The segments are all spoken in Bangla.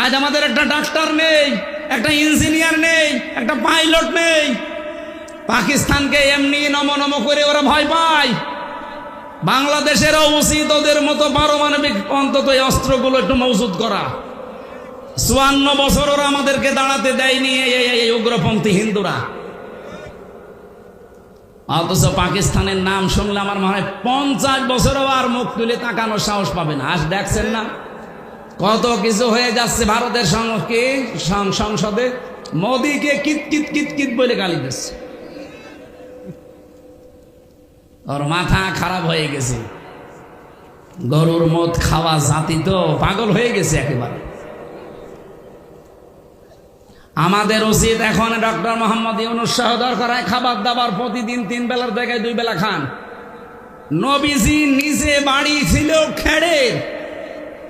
আজ আমাদের একটা ডাক্তার নেই, একটা ইঞ্জিনিয়ার নেই, একটা পাইলট নেই। পাকিস্তানকে এমনি নম নম করে ওরা ভয় পায়। বাংলাদেশেরও উচিত ওদের মতো পারমাণবিক অন্তত এই অস্ত্রগুলো একটু মজুত করা। ৫৪ বছর ওরা আমাদেরকে দাঁড়াতে দেয়নি এই উগ্রপন্থী হিন্দুরা। অথচ পাকিস্তানের নাম শুনলে আমার মনে হয় ৫০ বছরও আর মুখ তুলে তাকানোর সাহস পাবে না। আজ দেখছেন না কত কিছু হয়ে যাচ্ছে ভারতের সংসদে। মোদীকে কিত কিত কিত কিত বলে গালি দিচ্ছে। ওর মাথা খারাপ হয়ে গেছে। গরুর মদ খাওয়া জাতি তো পাগল হয়ে গেছে একেবারে। আমাদের উচিত এখন ডক্টর মোহাম্মদ ইউনূস সহ দরকার খাবার দাবার প্রতিদিন ৩ বেলার জায়গায় ২ বেলা খান। নবীজি নিজে বাড়ি ছিল খেড়ের,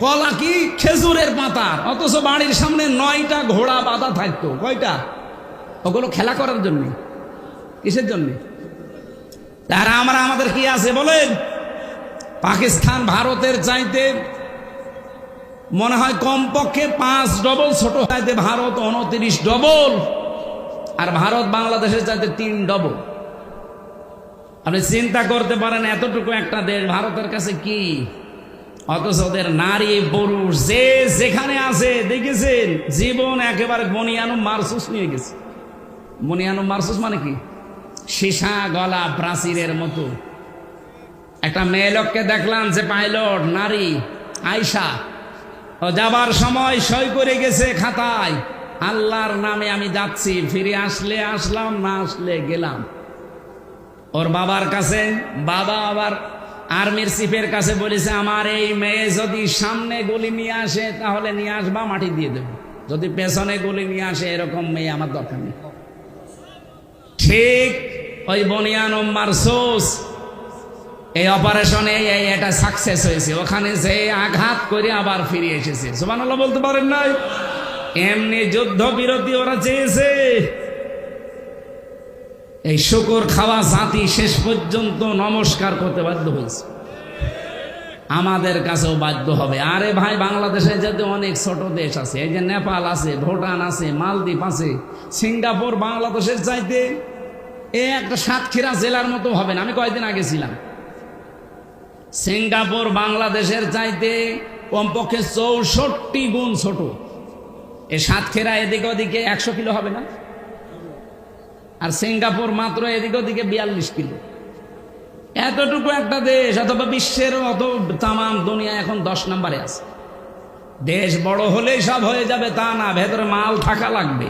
কলা কি খেজুরের পাতার, অথচ বাড়ির সামনে ৯টা ঘোড়া বাঁধা থাকতো। কয়টা? ওগুলো খেলা করার জন্য। কিসের জন্য? তারা আমাদের কি আছে বলেন? পাকিস্তান ভারতের চাইতে মনে হয় কমপক্ষে ৫ ডবল ছোট। চাইতে ভারত ২৯ ডবল, আর ভারত বাংলাদেশের চাইতে ৩ ডবল। আপনি চিন্তা করতে পারেন এতটুকু একটা দেশ ভারতের কাছে কি, অথচ ওদের নারী পুরুষ যে যেখানে আছে দেখেছেন জীবন একেবারে বনিয়ানুম মারসুস নিয়ে গেছে। বনিয়ানুম মারসুস মানে কি? সীসা গলা প্রাচীরের মতো। একটা মেয়ে লোককে দেখলাম যে পাইলট নারী আয়শা, ও যাবার সময় সই করে গেছে খাতায়, আল্লাহর নামে আমি যাচ্ছি, ফিরে আসলে আসলাম, না আসলে গেলাম। ওর বাবার কাছে, বাবা আবার আর্মির চিফের কাছে বলেছে আমার এই মেয়ে যদি সামনে গুলি নিয়ে আসে তাহলে নিয়ে আসবা, মাটি দিয়ে দেব, যদি পেছনে গুলি নিয়ে আসে এরকম মেয়ে আমার দরকার নেই। ঠিক ওই বনিয়ানুম মারসুস এই অপারেশনে এটা সাকসেস হয়েছে। ওখানে যে আঘাত করে আবার ফিরে এসেছে। সুবহানাল্লাহ বলতে পারেন নাই? এমনি যুদ্ধ বিরতি ওরা চেয়েছে। এই শুকর খাওয়া জাতি শেষ পর্যন্ত নমস্কার করতে বাধ্য হয়েছে। আমাদের কাছেও বাধ্য হবে। আরে ভাই, বাংলাদেশে যাতে অনেক ছোট দেশ আছে, এই যে নেপাল আছে, ভুটান আছে, মালদ্বীপ আছে, সিঙ্গাপুর বাংলাদেশের চাইতে একটা সাতক্ষীরা জেলার মতো হবে না। আমি কয়েকদিন আগে ছিলাম। সিঙ্গাপুর বাংলাদেশের চাইতে কমপক্ষে ৬৪ গুণ ছোট। এ সাতক্ষীরা এদিকে ওদিকে ১০০ কিলো হবে না, আর সিঙ্গাপুর মাত্র এদিকে ওদিকে ৪২ কিলো। এতটুকু একটা দেশ, অথবা বিশ্বের অত তামাম দুনিয়া এখন ১০ নম্বরে আছে। দেশ বড় হলেই সব হয়ে যাবে তা না, ভেতরে মাল থাকা লাগবে।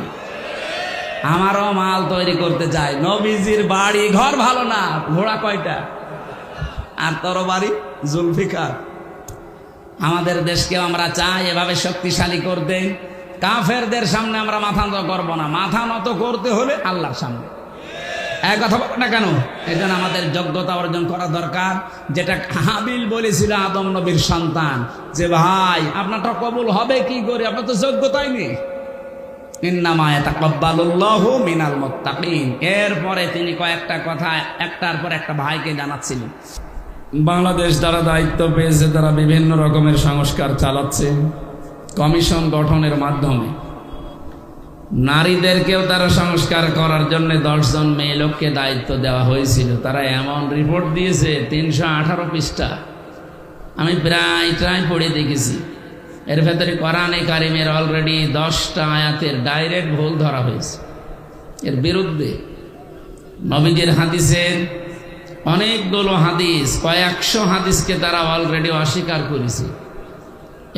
আমারও মাল তৈরি করতে চাই। নবীজির বাড়ি ঘর ভালো না, ঘোড়া কয়টা আর তরবারি জুলফিকার। আমাদের দেশকে আমরা চাই এভাবে শক্তিশালী করতে। কাফেরদের সামনে আমরা মাথা নত করবো না। মাথা নত করতে হলে আল্লাহর সামনে। এক কথা বল না কেন? এই জন্য আমাদের যোগ্যতা অর্জন করা দরকার। যেটা হাবিল বলেছিল আদম নবীর সন্তান, যে ভাই আপনারটা কবুল হবে কি করে, আপনার তো যোগ্যতাই নেই। ইন্নামা ইয়াতাকাব্বালুল্লাহু মিনাল মুত্তাকিন। এরপরে তিনি কয়েকটা কথা একটার পর একটা ভাইকে জানাচ্ছিলেন। বাংলাদেশ দ্বারা দায়িত্ব পেয়েছে, তারা বিভিন্ন রকমের সংস্কার চালাচ্ছে কমিশন গঠনের মাধ্যমে। নারীদেরকেও তারা সংস্কার করার জন্য ১০ জন মেয়ে লোককে দায়িত্ব দেওয়া হয়েছিল। তারা এমন রিপোর্ট দিয়েছে ৩১৮ পৃষ্ঠা। আমি প্রায় পড়ে দেখেছি। এর ভেতরে কোরআনে কারিমের অলরেডি 10টা আয়াতের ডাইরেক্ট ভুল ধরা হয়েছে। এর বিরুদ্ধে নবীজির হাদিসের অনেকগুলো হাদিস, কয়েকশো হাদিসকে তারা অলরেডি অস্বীকার করেছে।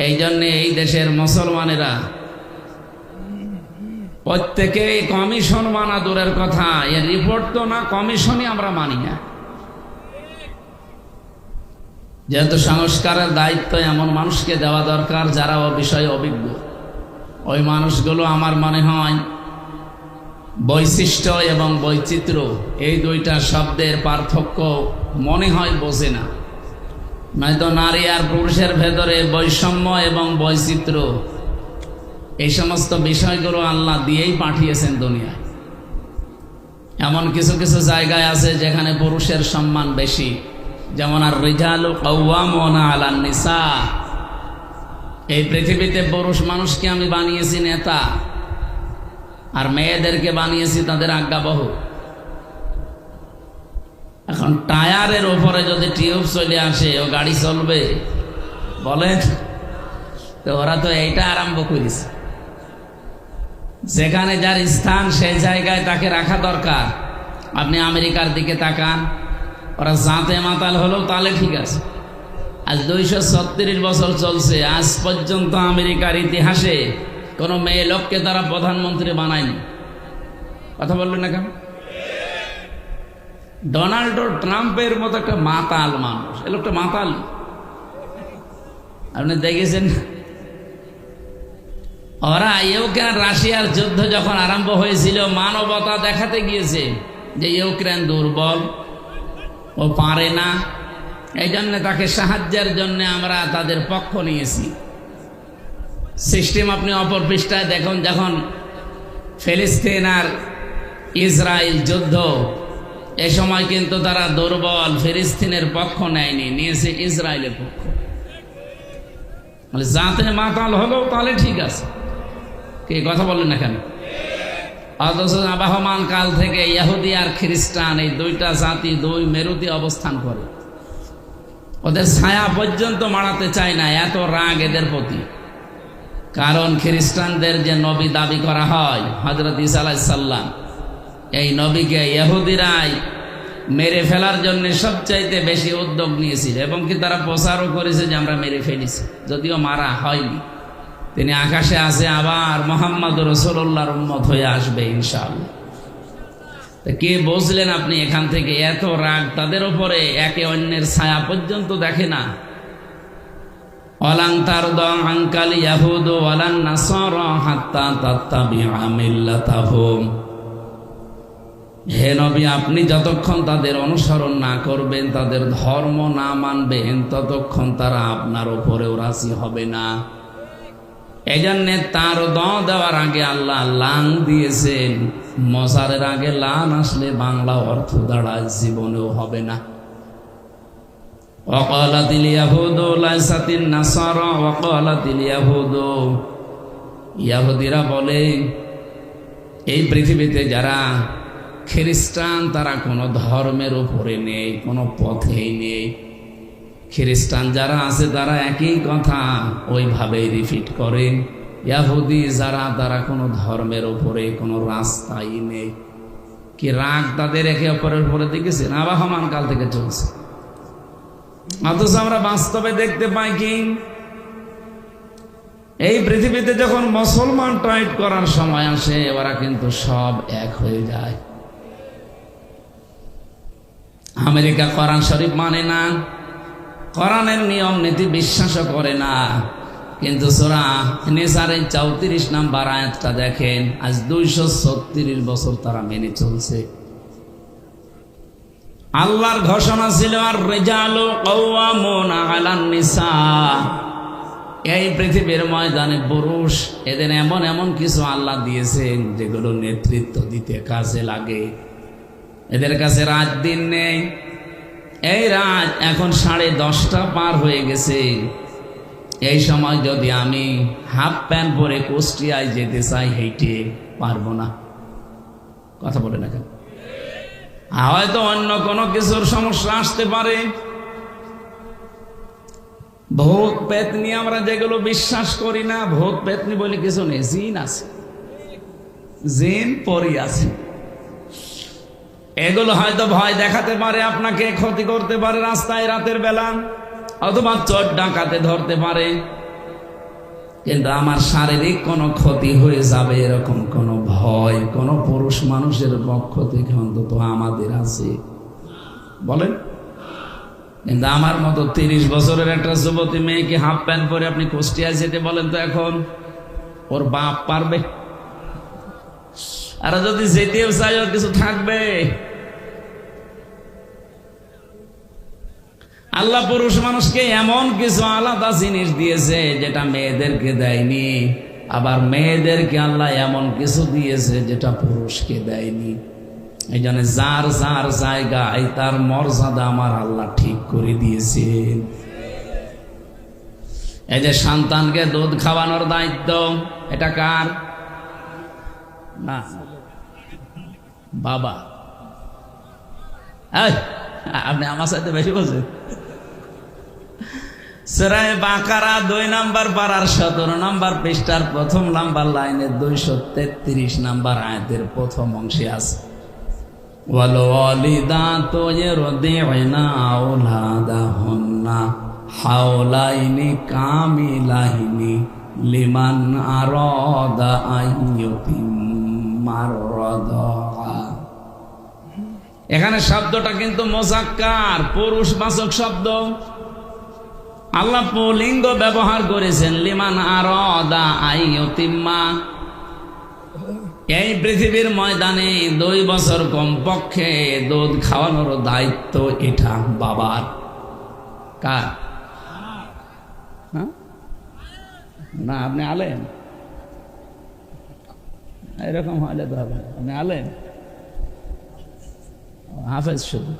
এই জন্যে এই দেশের মুসলমানেরা প্রত্যেকে কমিশন মানা দূরের কথা, এর রিপোর্ট তো না, কমিশনই আমরা মানি না। যেহেতু সংস্কারের দায়িত্ব এমন মানুষকে দেওয়া দরকার যারা ও বিষয়ে অভিজ্ঞ। ওই মানুষগুলো আমার মনে হয় বৈশিষ্ট্য এবং বৈচিত্র্য এই দুইটা শব্দের পার্থক্য মনে হয় বোঝে না। নয়তো নারী আর পুরুষের ভেতরে বৈষম্য এবং বৈচিত্র্য এই সমস্ত বিষয়গুলো আল্লাহ দিয়েই পাঠিয়েছেন দুনিয়ায়। এমন কিছু কিছু জায়গায় আছে যেখানে পুরুষের সম্মান বেশি, যেমন আর রিজালু কাওয়ামুনা আলান নিসা। এই পৃথিবীতে পুরুষ মানুষকে আমি বানিয়েছি নেতা, আর মেয়েদেরকে বানিয়েছি তাদের আজ্ঞাবহ। এখন টায়ারের উপরে যদি টিউব চলে আসে, ও গাড়ি চলবে? বলেন তো। ওরা তো এইটা আরম্ভ করেছে, যেখানে যার স্থান সেই জায়গায় তাকে রাখা দরকার। আপনি আমেরিকার দিকে তাকান, ওরা জাতে মাতাল হলেও তাহলে ঠিক আছে। আজ 236 বছর চলছে, আজ পর্যন্ত আমেরিকার ইতিহাসে কোনো মেয়ে লোককে তারা প্রধানমন্ত্রী বানায়নি। কথা বললেন না কেন? ডোনাল্ড ট্রাম্পের মতো একটা মাতাল মানুষ, এ লোকটা মাতাল, আপনি দেখেছেন? ওরা ইউক্রেন রাশিয়ার যুদ্ধ যখন আরম্ভ হয়েছিল, মানবতা দেখাতে গিয়েছে যে ইউক্রেন দুর্বল, ও পারে না, এই জন্য তাকে সাহায্যের জন্য আমরা তাদের পক্ষ নিয়েছি। সিস্টেম আপনি অপর পৃষ্ঠায় দেখুন, যখন ফিলিস্তিন আর ইসরায়েল যুদ্ধ, এ সময় কিন্তু তারা দুর্বল, ফিলিস্তিনের পক্ষ নেয়নি, নিয়েছে ইসরায়েলের পক্ষ। যাতে মাতাল হলেও তাহলে ঠিক আছে, কি কথা বলেন না কেন? অথচ আবহমান কাল থেকে ইহুদি আর খ্রিস্টান এই দুইটা জাতি দুই মেরুতে অবস্থান করে, ওদের ছায়া পর্যন্ত মাড়াতে চায় না, এত রাগ এদের প্রতি। কারণ খ্রিস্টানদের যে নবী দাবি করা হয় হযরত ঈসা আলাইহিস সালাম, এই নবীকে ইহুদিরাই মেরে ফেলার জন্য সবচাইতে বেশি উদ্যোগ নিয়েছিল, এবং কি তারা প্রচারও করেছে যে আমরা মেরে ফেলেছি, যদিও মারা হয়নি। তিনি আকাশে আছে, আবার মুহাম্মদ রাসূলুল্লাহর উম্মত হয়ে আসবে ইনশাআল্লাহ। কে বুঝলেন আপনি এখান থেকে? এত রাগ তাদের উপরে, একে অন্যের ছায়া পর্যন্ত দেখে না। ওয়ালান তারদা আনকাল ইয়াহুদ ওয়ালান নাসারা হাত্তা তাত্তাবিআ মিল্লাতাহুম। হে নবী, আপনি যতক্ষণ তাদের অনুসরণ না করবেন, তাদের ধর্ম না মানবেন, ততক্ষণ তারা আপনার উপরেও রাজি হবে না। এই জন্যে তার দেওয়ার আগে আল্লাহ লান দিয়েছেন। মজারের আগে লান আসলে বাংলা অর্থ দাঁড়ায় জীবনেও হবে না। ওয়াকালাতিল ইয়াহুদু লাইসাতিন নাসারা ওয়াকালাতিল ইয়াহুদু, ইহুদিরা বলে এই পৃথিবীতে যারা খ্রিস্টান তারা কোনো ধর্মের উপরে নেই, কোনো পথেই নেই। খ্রিস্টান যারা আছে তারা একই কথা ওইভাবেই রিপিট করে। ইহুদি যারা, তারা কোনো ধর্মের উপরে কোনো রাস্তাই নেই। কি রাগ তাদের একে অপরের উপরে দেখেছেন? আবহমান কাল থেকে চলছে। অথচ আমরা বাস্তবে দেখতে পাই কি, এই পৃথিবীতে যখন মুসলমান টাইট করার সময় আসে, ওরা কিন্তু সব এক হয়ে যায়। আমেরিকা কোরআন শরীফ মানে না, কোরআনের নিয়ম নীতি বিশ্বাসও করে না, কিন্তু সূরা নিসারের 34 নম্বর আয়াতটা দেখেন, আজ 236 বছর তারা মেনে চলছে। আল্লাহর ঘোষণা ছিল আর রিজালু কাওয়ামুনা আলান নিসা, এই পৃথিবীর ময়দানে পুরুষ, এদের এমন এমন কিছু আল্লাহ দিয়েছেন যেগুলো নেতৃত্ব দিতে কাজে লাগে। এদের কাছে রাত দিন নেই। এই রাত এখন 10:30 পার হয়ে গেছে। এই সময় যদি আমি হাফ প্যান্ট পরে কুষ্টিয়ায় যেতে চাই, হেঁটে পারবো না। কথা বলে না কেন? হয়তো অন্য কোনো কিছুর সমস্যা আসতে পারে। ভূত পেতনি আমরা যেগুলো বিশ্বাস করি না, ভূত পেতনি বলে কিছু নেই, জিন আছে, জিন পরি আছে। এগুলো হয়তো ভয় দেখাতে পারে, আপনাকে ক্ষতি করতে পারে রাস্তায় রাতের বেলা, অথবা চোর ডাকাতে ধরতে পারে, কিন্তু আমার শারীরিক কোনো ক্ষতি হয়ে যাবে এরকম কোনো ভয় কোনো পুরুষ মানুষের পক্ষ থেকে অন্তত আমাদের আছে বলেন? কিন্তু আমার মতো 30 বছরের একটা যুবতী মেয়েকে হাফ প্যান্ট পরে আপনি কুষ্টিয়ায় যেতে বলেন তো এখন ওর বাপ পারবে? আর যদি যেতেও চাই ওর কিছু থাকবে? আল্লাহ পুরুষ মানুষকে এমন কিছু আলাদা জিনিস দিয়েছে যেটা মেয়েদেরকে দেয়নি, আবার মেয়েদেরকে আল্লাহ এমন কিছু দিয়েছে যেটা পুরুষকে দেয়নি। এই জন্য যার যার জায়গায় তার মর্যাদা আমার আল্লাহ ঠিক করে দিয়েছেন। এই যে সন্তানকে দুধ খাওয়ানোর দায়িত্ব, এটা কার? না, বাবা। আপনি আমার সাথে বেশি বলছেন। সূরা বাকারা 2 নম্বর পারার 17 নম্বর পৃষ্ঠার 1 নম্বর লাইনে 233 নম্বর আয়াতের প্রথম অংশে আছে, ওয়াল ওয়ালিদাতু ইরদি'না আওলাদাহুন্না হাওলাইনি কামিলাইনি লিমান আরাদা আইয়ুতিম্মার রাদা। এখানে শব্দটা কিন্তু মুযাক্কার, পুরুষবাচক শব্দ। আল্লাহ পুল্লিঙ্গ ব্যবহার করেছেন, লিমান আরাদা আইয়ুতিম্মা। এই পৃথিবীর ময়দানে 2 বছর কমপক্ষে দুধ খাওয়ানোর দায়িত্ব এটা বাবার। কার? না, আপনি আলেন, এরকম হলে তো হবে। আপনি আলেন, হাফেজ। শুধু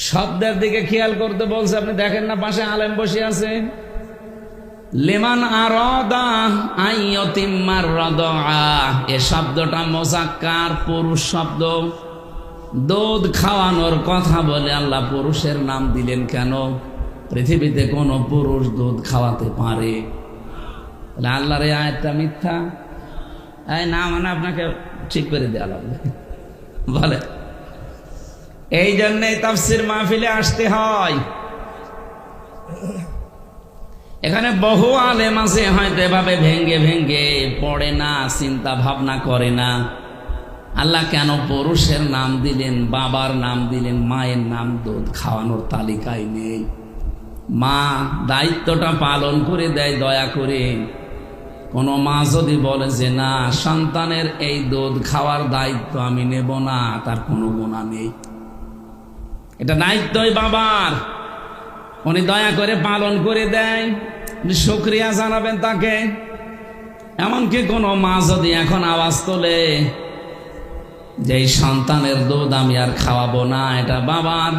শব্দের দিকে খেয়াল করতে বলছে, আপনি দেখেন না পাশে আলেম বসে আছে। লিমান আরাদা আইয়ুতিম্মার রাদা, এ শব্দটা মুযাক্কার, পুরুষ শব্দ। দুধ খাওয়ানোর কথা বলে আল্লাহ পুরুষের নাম দিলেন কেন? পৃথিবীতে কোন পুরুষ দুধ খাওয়াতে পারে? আল্লাহর এই আয়াতটা মিথ্যা? না মানে আপনাকে ঠিক করে দেওয়া লাগবে বলে। এই জন্যই তাফসীর মাহফিলে আসতে হয়। এখানে বহু আলেম আছে হয়তো এভাবে ভেঙ্গে ভেঙ্গে পড়ে না, চিন্তা ভাবনা করে না আল্লাহ কেন পুরুষের নাম দিলেন, বাবার নাম দিলেন, মায়ের নাম দুধ খাওয়ানোর তালিকায় নেই। মা দায়িত্বটা পালন করে দেয় দয়া করে। কোনো মা যদি বলে যে না, সন্তানের এই দুধ খাওয়ার দায়িত্ব আমি নেব না, তার কোনো গুনাহ নেই। এটা দায়িত্বই বাবার, উনি দয়া করে পালন করে দেয়, শুকরিয়া জানাবেন তাকে। এমনকি কোনো মা যদি এখন আওয়াজ তোলে যে এই সন্তানের দুধ আমি আর খাওয়াবো না, এটা বাবার,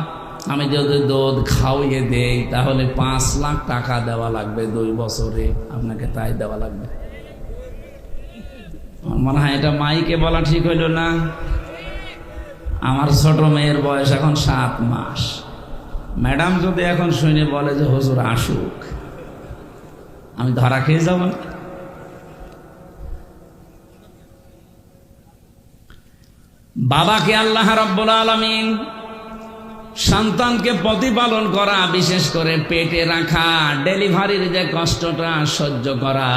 আমি যদি দুধ খাওয়িয়ে দেই তাহলে 5 লাখ টাকা দেওয়া লাগবে 2 বছরে, আপনাকে তাই দেওয়া লাগবে। আমার মনে হয় এটা মাইকে বলা ঠিক হইল না। আমার ছোট মেয়ের বয়স এখন 7 মাস। ম্যাডাম যদি এখন শুনে বলে যে হুজুর আসুক, আমি ধরা খেয়ে যাব না? বাবাকে আল্লাহ রাব্বুল আলামিন সন্তানকে প্রতিপালন করা, বিশেষ করে পেটে রাখা, ডেলিভারির যে কষ্টটা সহ্য করা,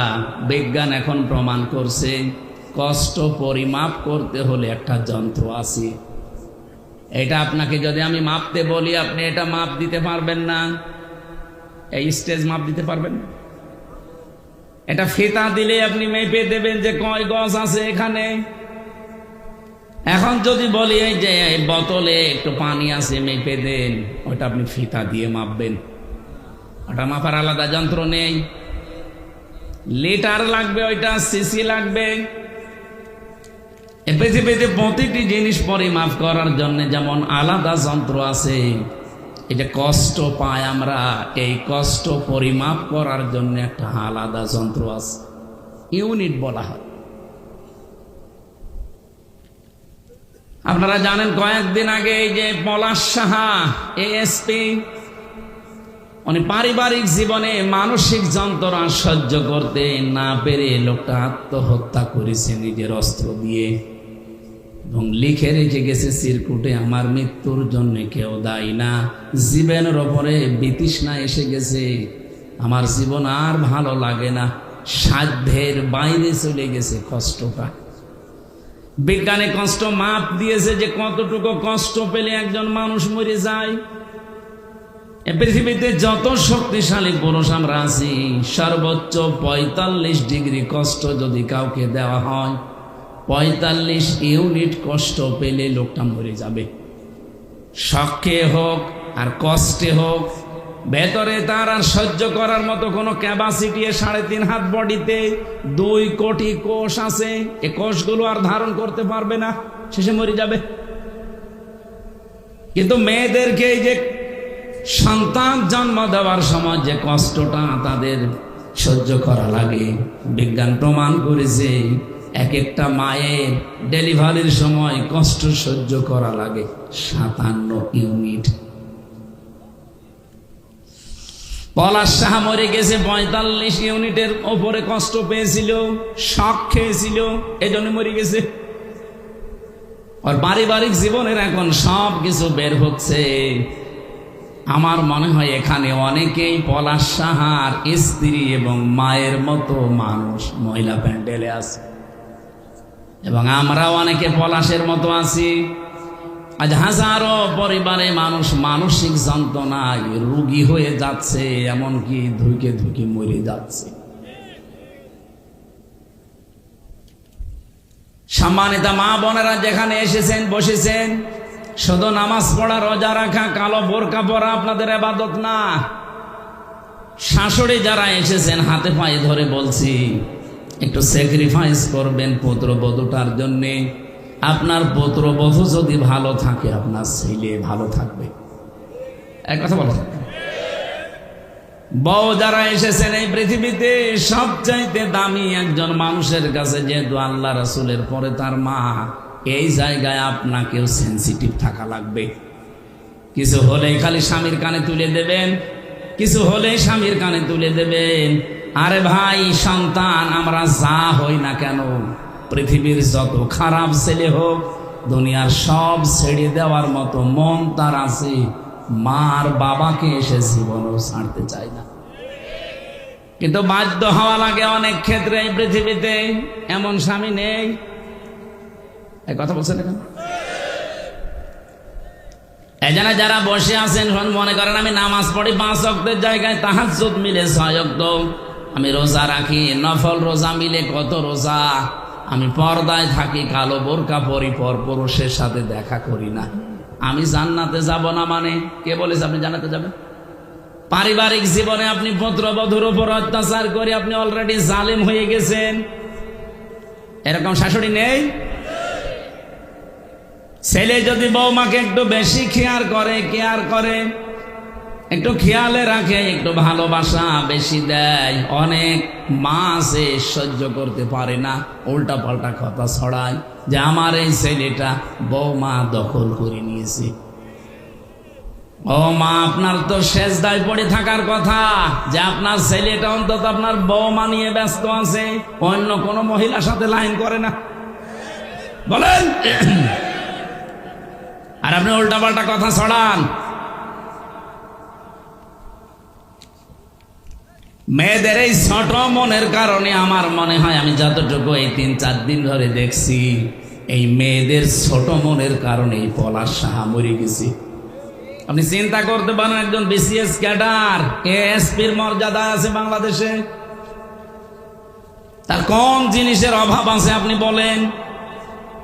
বিজ্ঞান এখন প্রমাণ করছে কষ্ট পরিমাপ করতে হলে একটা যন্ত্র আছে। এটা আপনাকে যদি আমি মাপতে বলি, আপনি এটা মাপ দিতে পারবেন না। এই স্টেজ মাপ দিতে পারবেন না। এটা ফিতা দিলে আপনি মেপে দেবেন যে কয় গজ আছে এখানে। এখন যদি বলি এই যে বোতলে একটু পানি আছে মেপে দেন, ওটা আপনি ফিতা দিয়ে মাপবেন। ওটা মাপার আলাদা যন্ত্র নেই। লিটার লাগবে, ওইটা সিসি লাগবে। এই পৃথিবীতে প্রতিটি জিনিস পরিমাপ করার জন্য যেমন আলাদা যন্ত্র আছে, এই যে কষ্ট পাই আমরা, এই কষ্ট পরিমাপ করার জন্য একটা আলাদা যন্ত্র আছে, ইউনিট বলা হয়। আপনারা জানেন কয়েকদিন আগে এই যে পলাশ সাহা এএসপি, উনি পারিবারিক জীবনে মানসিক যন্ত্রণা সহ্য করতে না পেরে লোকটা আত্মহত্যা করেছে নিজের অস্ত্র দিয়ে, এবং লিখে রেখে গেছে চিরকুটে, আমার মৃত্যুর জন্য কেউ দায়ী না, জীবনের ওপরে বিতৃষ্ণা এসে গেছে, আমার জীবন আর ভালো লাগে না, সাধ্যের বাইরে চলে গেছে কষ্টটা। বিজ্ঞানে কষ্ট মাপ দিয়েছে যে কতটুকু কষ্ট পেলে একজন মানুষ মরে যায়। পৃথিবীতে যত শক্তিশালী পুরুষ আমরা আছি, সর্বোচ্চ 45 ডিগ্রি কষ্ট যদি কাউকে দেওয়া হয়, 45 ইউনিট কষ্ট পেলে লোকটা মরে যাবে। শখে হোক আর কষ্টে হোক, ভেতরে তার আর সহ্য করার মতো কোনো ক্যাপাসিটি 3.5 হাত বডিতে 2 কোটি কোষ আছে। এই কোষগুলো আর ধারণ করতে পারবে না, শেষে মরে যাবে। কিন্তু মেয়েদেরকে এই যে সন্তান জন্ম দেওয়ার সময় যে কষ্টটা তাদের সহ্য করা লাগে, বিজ্ঞান প্রমাণ করেছে এক একটা মায়ের ডেলিভারির সময় কষ্ট সহ্য করা লাগে 57 ইউনিট। পলাশ সাহা মরে গেছে 45 ইউনিটের ওপরে কষ্ট পেয়েছিল, শক খেয়েছিল, এজন্য মরে গেছে। আর পারিবারিক জীবনের এখন সব কিছু বের হচ্ছে। আমার মনে হয় এখানে অনেকেই পলাশ সাহার স্ত্রী এবং মায়ের মতো মানুষ মহিলা প্যান্ডেলে আছে, এবং আমরা অনেকে পলাশের মতো আছি। আজ হাজারো পরিবারে মানুষ মানসিক যন্ত্রণায় রোগী হয়ে যাচ্ছে, এমনকি ধুকে ধুকে মরে যাচ্ছে। সম্মানিত মা বোনেরা যেখানে এসেছেন বসেছেন, শুধু নামাজ পড়া, রোজা রাখা, কালো বোরকা পরা আপনাদের ইবাদত না। শাশুড়ি যারা এসেছেন হাতে পায়ে ধরে বলছি, একটু স্যাক্রিফাইস করবেন পুত্রবধূটার জন্যে। আপনার পুত্রবধূ যদি ভালো থাকে, আপনার ছেলে ভালো থাকবে। এক কথা বলো। বউ যারা এসেছেন এই পৃথিবীতে সবচাইতে দামি একজন মানুষের কাছে, যেহেতু আল্লাহ রাসূলের পরে তার মা, এই জায়গায় আপনাকেও সেন্সিটিভ থাকা লাগবে। কিছু হলেই খালি স্বামীর কানে তুলে দেবেন, কিছু হলেই স্বামীর কানে তুলে দেবেন। আরে ভাই, সন্তান আমরা যা হই না কেন, পৃথিবীর যত খারাপ ছেলে হোক, দুনিয়ার সব ছেড়ে দেওয়ার মতো মন তার আছে। মার বাবাকে এসে জীবনও ছাড়তে চায় না, কিন্তু বাধ্য হওয়া লাগে অনেক ক্ষেত্রে। এই পৃথিবীতে এমন স্বামী নেই। এই কথা বলছেন এখন? এই জন্য যারা বসে আছেন মনে করেন আমি নামাজ পড়ি 5 ওয়াক্তের জায়গায় তাহাজ্জুদ মিলে 6 ওয়াক্ত, আমি রোজা রাখি, নফল রোজা মিলে কত রোজা, আমি পর্দায় থাকি, কালো বোরকা পরি, পরপুরুষের সাথে দেখা করি না, আমি জান্নাতে যাব না। মানে কে বলেছে আপনি জান্নাতে যাবেন? পারিবারিক জীবনে আপনি পুত্রবধূর উপর অত্যাচার করে আপনি অলরেডি জালেম হয়ে গেছেন। এরকম শাশুড়ি নেই? ছেলে যদি বৌমাকে একটু বেশি কেয়ার করে, একটু খেয়ালে রাখে, একটু ভালোবাসা বেশি দেয়, অনেক মা আছে সহ্য করতে পারে না, উল্টা পাল্টা কথা ছড়ায় যে আমার এই ছেলেটা বৌমা দখল করে নিয়েছে। ও মা, আপনার তো সেজদায় পড়ে থাকার কথা যে আপনার ছেলেটা অন্তত আপনার বৌমা নিয়ে ব্যস্ত আছে, অন্য কোনো মহিলার সাথে লাইন করে না, বলেন। আর আপনি উল্টা পাল্টা কথা ছড়ান। মেয়েদের এই ছোট মনের কারণে আমার মনে হয়, আমি যতটুকু এই 3-4 দিন ধরে দেখছি, এই মেয়েদের ছোট মনের কারণে এই পলাশ সাহা মরে গেছে। আপনি চিন্তা করতে পারেন, একজন বিসিএস ক্যাডার, এএসপির মর্যাদা আছে বাংলাদেশে, তার কোন জিনিসের অভাব আছে আপনি বলেন?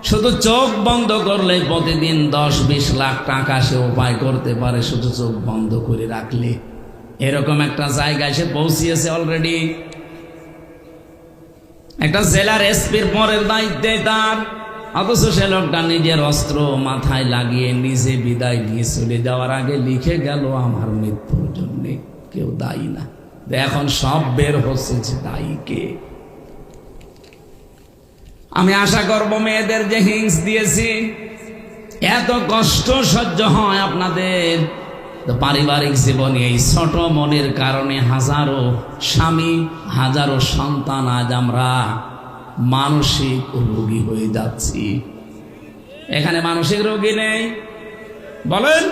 শুধু চোখ বন্ধ করলে প্রতিদিন 10-20 লাখ টাকা সে উপায় করতে পারে, শুধু চোখ বন্ধ করে রাখলে। এরকম একটা জায়গায় সে পৌঁছিয়েছে অলরেডি। একটা জেলার এসপির পরের দায়িত্বে তার, অথচ সে লোকটা নিজের অস্ত্র মাথায় লাগিয়ে নিজে বিদায় নিয়ে চলে যাওয়ার আগে লিখে গেল, আমার মৃত্যুর জন্য কেউ দায়ী না। এখন সব বের হচ্ছে যে দায়ী কে। আমি আশা করব মেয়েদের যে হিংস দিয়েছি, এত কষ্ট সহ্য হয় আপনাদের, তো পারিবারিক জীবনে এই ছোট মনের কারণে হাজারো স্বামী, হাজারো সন্তান আজ আমরা মানসিক রোগী হয়ে যাচ্ছি। এখানে মানসিক রোগী নেই বলেন?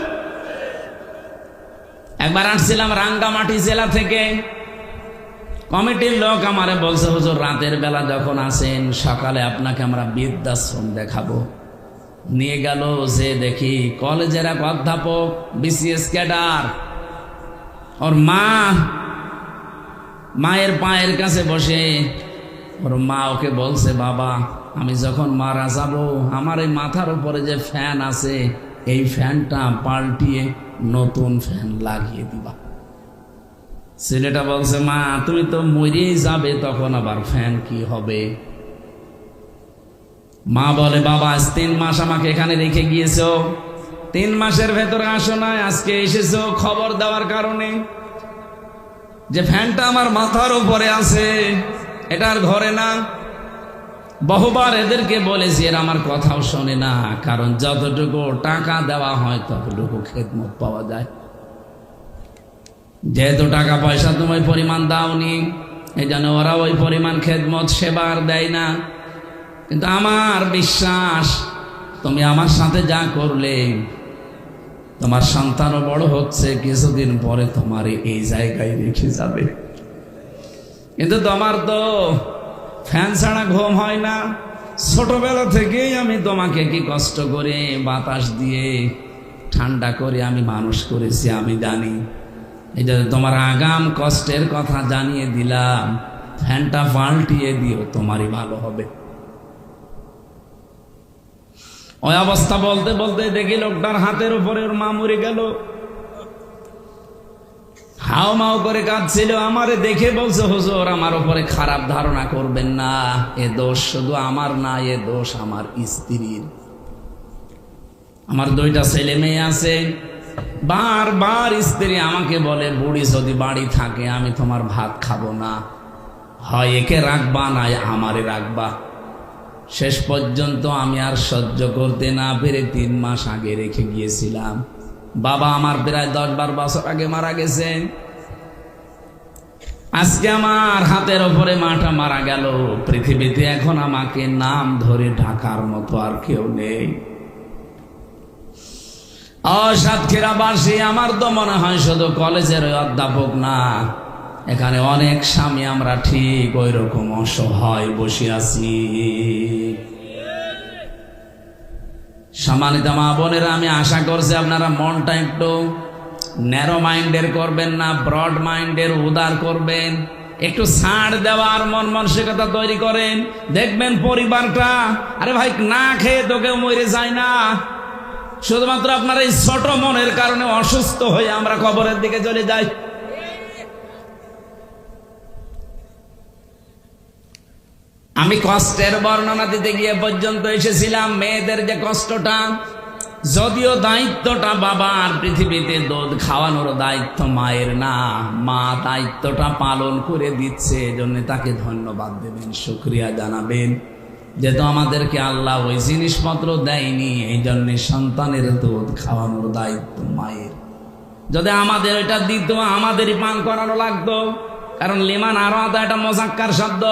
একবার আসছিলাম রাঙ্গামাটি জেলা থেকে, কমিটির লোক আমারে বলছে, হুজুর রাতের বেলা যখন আসেন, সকালে আপনাকে আমরা বৃদ্ধাশ্রম দেখাবো। নিয়ে গেল, যে দেখি কলেজের এক অধ্যাপক, বিসিএস ক্যাডার, ওর মায়ের পায়ের কাছে বসে ওর মা ওকে বলছে, বাবা আমি যখন মারা যাব, আমার এই মাথার উপরে যে ফ্যান আছে, এই ফ্যানটা পাল্টিয়ে নতুন ফ্যান লাগিয়ে দিবা। ছেলেটা বলছে, মা তুমি তো মরেই যাবে, তখন আবার ফ্যান কি হবে? মা বলে, বাবা আজ 3 মাস আমাকে এখানে রেখে গিয়েছো, 3 মাসের ভেতরে আসো না, আজকে এসেছো খবর দেওয়ার কারণে যে ফ্যানটা আমার মাথার উপরে আছে, এটা আর ঘরে না। বহুবার এদেরকে বলেছি, এরা আমার কথাও শোনে না, কারণ যতটুকু টাকা দেওয়া হয় ততটুকু খেদমত পাওয়া যায়। যেহেতু টাকা পয়সা তুমি ওই পরিমাণ দাওনি, এই জন্য ওরা ওই পরিমাণ খেদমত সেবার দেয় না। কিন্তু আমার বিশ্বাস, তুমি আমার সাথে যা করলে, তোমার সন্তানও বড় হচ্ছে, কিছুদিন পরে তোমার এই জায়গায় রেখে যাবে। কিন্তু তোমার তো ফ্যান ছাড়া ঘুম হয় না। ছোটবেলা থেকেই আমি তোমাকে কি কষ্ট করে বাতাস দিয়ে ঠান্ডা করে আমি মানুষ করেছি, আমি জানি। এই যে তোমার আগাম কষ্টের কথা জানিয়ে দিলাম, ফ্যানটা পাল্টিয়ে দিও, তোমারই ভালো হবে। ওই অবস্থা বলতে বলতে দেখি লোকটার হাতের উপরে ওর মা মরে গেল। হাও মাও করে কাঁদছিল। আমারে দেখে বলছে, হুজুর আমার উপরে খারাপ ধারণা করবেন না, এ দোষ শুধু আমার না, এ দোষ আমার স্ত্রীর। আমার 2টা ছেলে মেয়ে আছে। বারবার স্ত্রী আমাকে বলে, বুড়ি যদি বাড়ি থাকে আমি তোমার ভাত খাবো না, হয় একে রাখবা না আমারে রাখবা। শেষ পর্যন্ত আমি আর সহ্য করতে না পেরে 3 মাস আগে রেখে গিয়েছিলাম। বাবা আমার প্রায় 10-12 বছর আগে মারা গেছে। আজকে আমার হাতের ওপরে মাটা মারা গেল। পৃথিবীতে এখন আমাকে নাম ধরে ডাকার মতো আর কেউ নেই। সাতক্ষীরাবাসী, আমার তো মনে হয় শুধু কলেজের অধ্যাপক না, এখানে অনেক স্বামী আমরা ঠিক ওই রকম অসহায় বসে আছি। সম্মানিত মা বোনেরা, আমি আশা করছি আপনারা মনটা একটু ন্যারো মাইন্ডের করবেন না, ব্রড মাইন্ডের উদার করবেন। একটু ছাড় দেওয়ার মন মানসিকতা তৈরি করেন। দেখবেন পরিবারটা, আরে ভাই না খেয়ে তো কেউ মরে যায় না। শুধুমাত্র আপনার এই ছোট মনের কারণে অসুস্থ হয়ে আমরা কবরের দিকে চলে যাই। আমি কষ্টের বর্ণনা দিতে গিয়ে পর্যন্ত এসেছিলাম মেয়েদের যে কষ্টটা, যদিও দায়িত্বটা বাবার, পৃথিবীতে দুধ খাওয়ানোর দায়িত্ব মায়ের না, মা দায়িত্বটা পালন করে দিচ্ছে, এজন্য তাকে ধন্যবাদ দেবেন, শুকরিয়া জানাবেন। যেহেতু আমাদেরকে আল্লাহ ওই জিনিসপত্র দেয়নি, এই জন্য সন্তানের দুধ খাওয়ানোর দায়িত্ব মায়ের। যদি আমাদের ওইটা দিত, আমাদেরই পান করানো লাগতো। কারণ লিমান আরো আদা এটা মোজাক্কার শব্দ।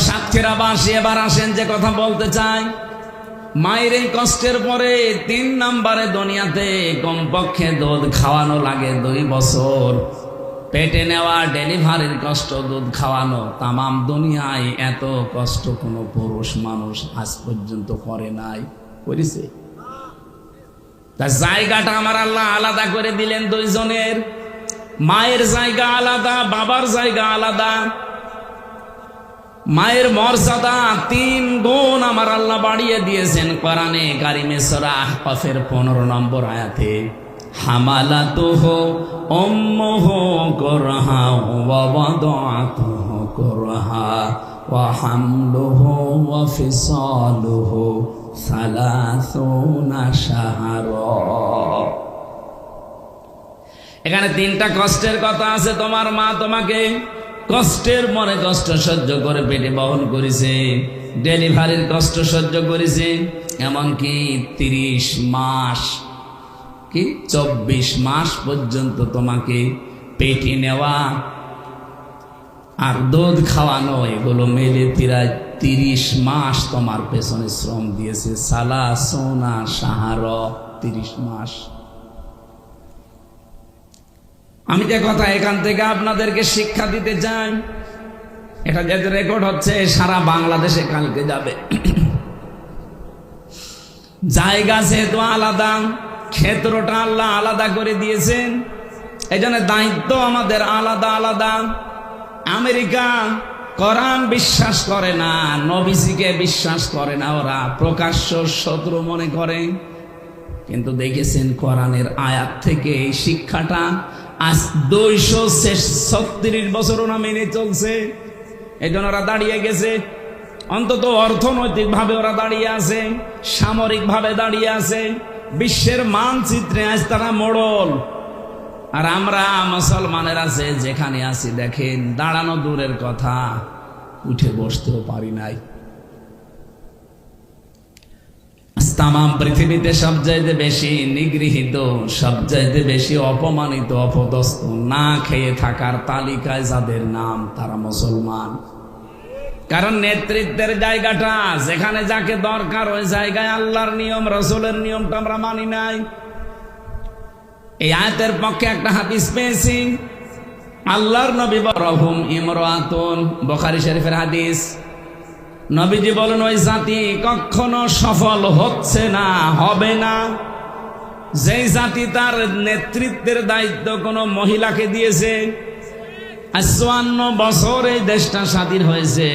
সাতক্ষীরাবাসী, এবার আসেন যে কথা বলতে চাই। মায়ের এই কষ্টের পরে 3 নম্বরে দুনিয়াতে কমপক্ষে দুধ খাওয়ানো লাগে 2 বছর। পেটে নেওয়া, ডেলিভারির কষ্ট, দুধ খাওয়ানো, তামাম দুনিয়ায় এত কষ্ট কোনো পুরুষ মানুষ আজ পর্যন্ত করে নাই, করেছে? তার জায়গাটা আমার আল্লাহ আলাদা করে দিলেন 2 জনের। মায়ের জায়গা আলাদা, বাবার জায়গা আলাদা। মায়ের মর্যাদা 3 গুণ আমার আল্লাহ বাড়িয়ে দিয়েছেন কোরআনে কারিমে সূরা আহকাফের 15 নম্বর আয়াতে। হামালাতুহু উম্মুহু কুরহা ওয়া ওয়াদাআতুহু কুরহা ওয়া হামলুহু ওয়া ফিসালুহু 30 শাহরা। এখানে 3টা কষ্টের কথা আছে। তোমার মা তোমাকে কষ্টের মনে কষ্ট সহ্য করে পেটে বহন করেছে, ডেলিভারির কষ্ট সহ্য করেছে, এমনকি 30 মাস, কি 24 মাস পর্যন্ত তোমাকে পেটে নেওয়া আর দুধ খাওয়ানো, এগুলো মেলে প্রায় 30 মাস তোমার পেছনে শ্রম দিয়েছে। সালাসুনা শাহরা, 30 মাস। আমি যে কথা এখান থেকে আপনাদেরকে শিক্ষা দিতে চাই, এটা যেহেতু রেকর্ড হচ্ছে, সারা বাংলাদেশে কালকে যাবে। জায়গা যেহেতু আলাদা, ক্ষেত্রটা আল্লাহ আলাদা করে দিয়েছেন, এই জন্য দায়িত্ব আমাদের আলাদা আলাদা। আমেরিকা কোরআন বিশ্বাস করে না, নবীজিকে বিশ্বাস করে না, ওরা প্রকাশ্য শত্রু মনে করে। কিন্তু দেখেছেন কোরআনের আয়াত থেকে এই শিক্ষাটা আজ 236 বছর ওরা মেনে চলছে। এই জন্য ওরা দাঁড়িয়ে গেছে। অন্তত অর্থনৈতিকভাবে ওরা দাঁড়িয়ে আছে, সামরিকভাবে দাঁড়িয়ে আছে, বিশ্বের মানচিত্রে আজ তারা মোড়ল। আর আমরা মুসলমানের আছে যেখানে আছি দেখেন, দাঁড়ানো দূরের কথা, উঠে বসতেও পারি নাই। তামাম পৃথিবীতে সবচাইতে বেশি নিগৃহীত, সবচাইতে বেশি অপমানিত, অপদস্থ, না খেয়ে থাকার তালিকায় যাদের নাম, তারা মুসলমান। কারণ নেতৃত্বের জায়গাটা যেখানে যাকে দরকার ওই জায়গায় আল্লাহর নিয়ম রাসূলের নিয়মটা আমরা মানি নাই। এই আয়াতের পক্ষে একটা হাদিস পেয়েছি, আল্লাহর নবী বরহুম ইমরাতুন, বুখারী শরীফের হাদিস। নবীজি বলেন ওই জাতি কখনো সফল হচ্ছে না, হবে না, যেই জাতি তার নেতৃত্বের দায়িত্ব কোনো মহিলাকে দিয়েছে। ৫৪ বছর এই দেশটা স্বাধীন হয়েছে,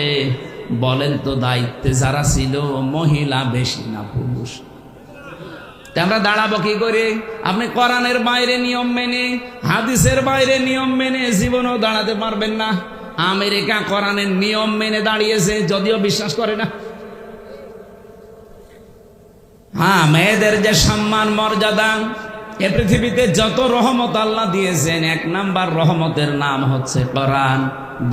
বলেন তো দায়িত্বে যারা ছিল মহিলা বেশি না পুরুষ? আমরা দাঁড়াবো কি করে? আপনি কোরআনের বাইরে নিয়ম মেনে, হাদিসের বাইরে নিয়ম মেনে জীবনেও দাঁড়াতে পারবেন না। আমেরিকা কোরআনের নিয়ম মেনে দাঁড়িয়েছে, যদিও বিশ্বাস করে না। হ্যাঁ, মেয়েদের যে সম্মান মর্যাদা, এ পৃথিবীতে যত রহমত আল্লাহ দিয়েছেন, ১ নাম্বার রহমতের নাম হচ্ছে কোরআন,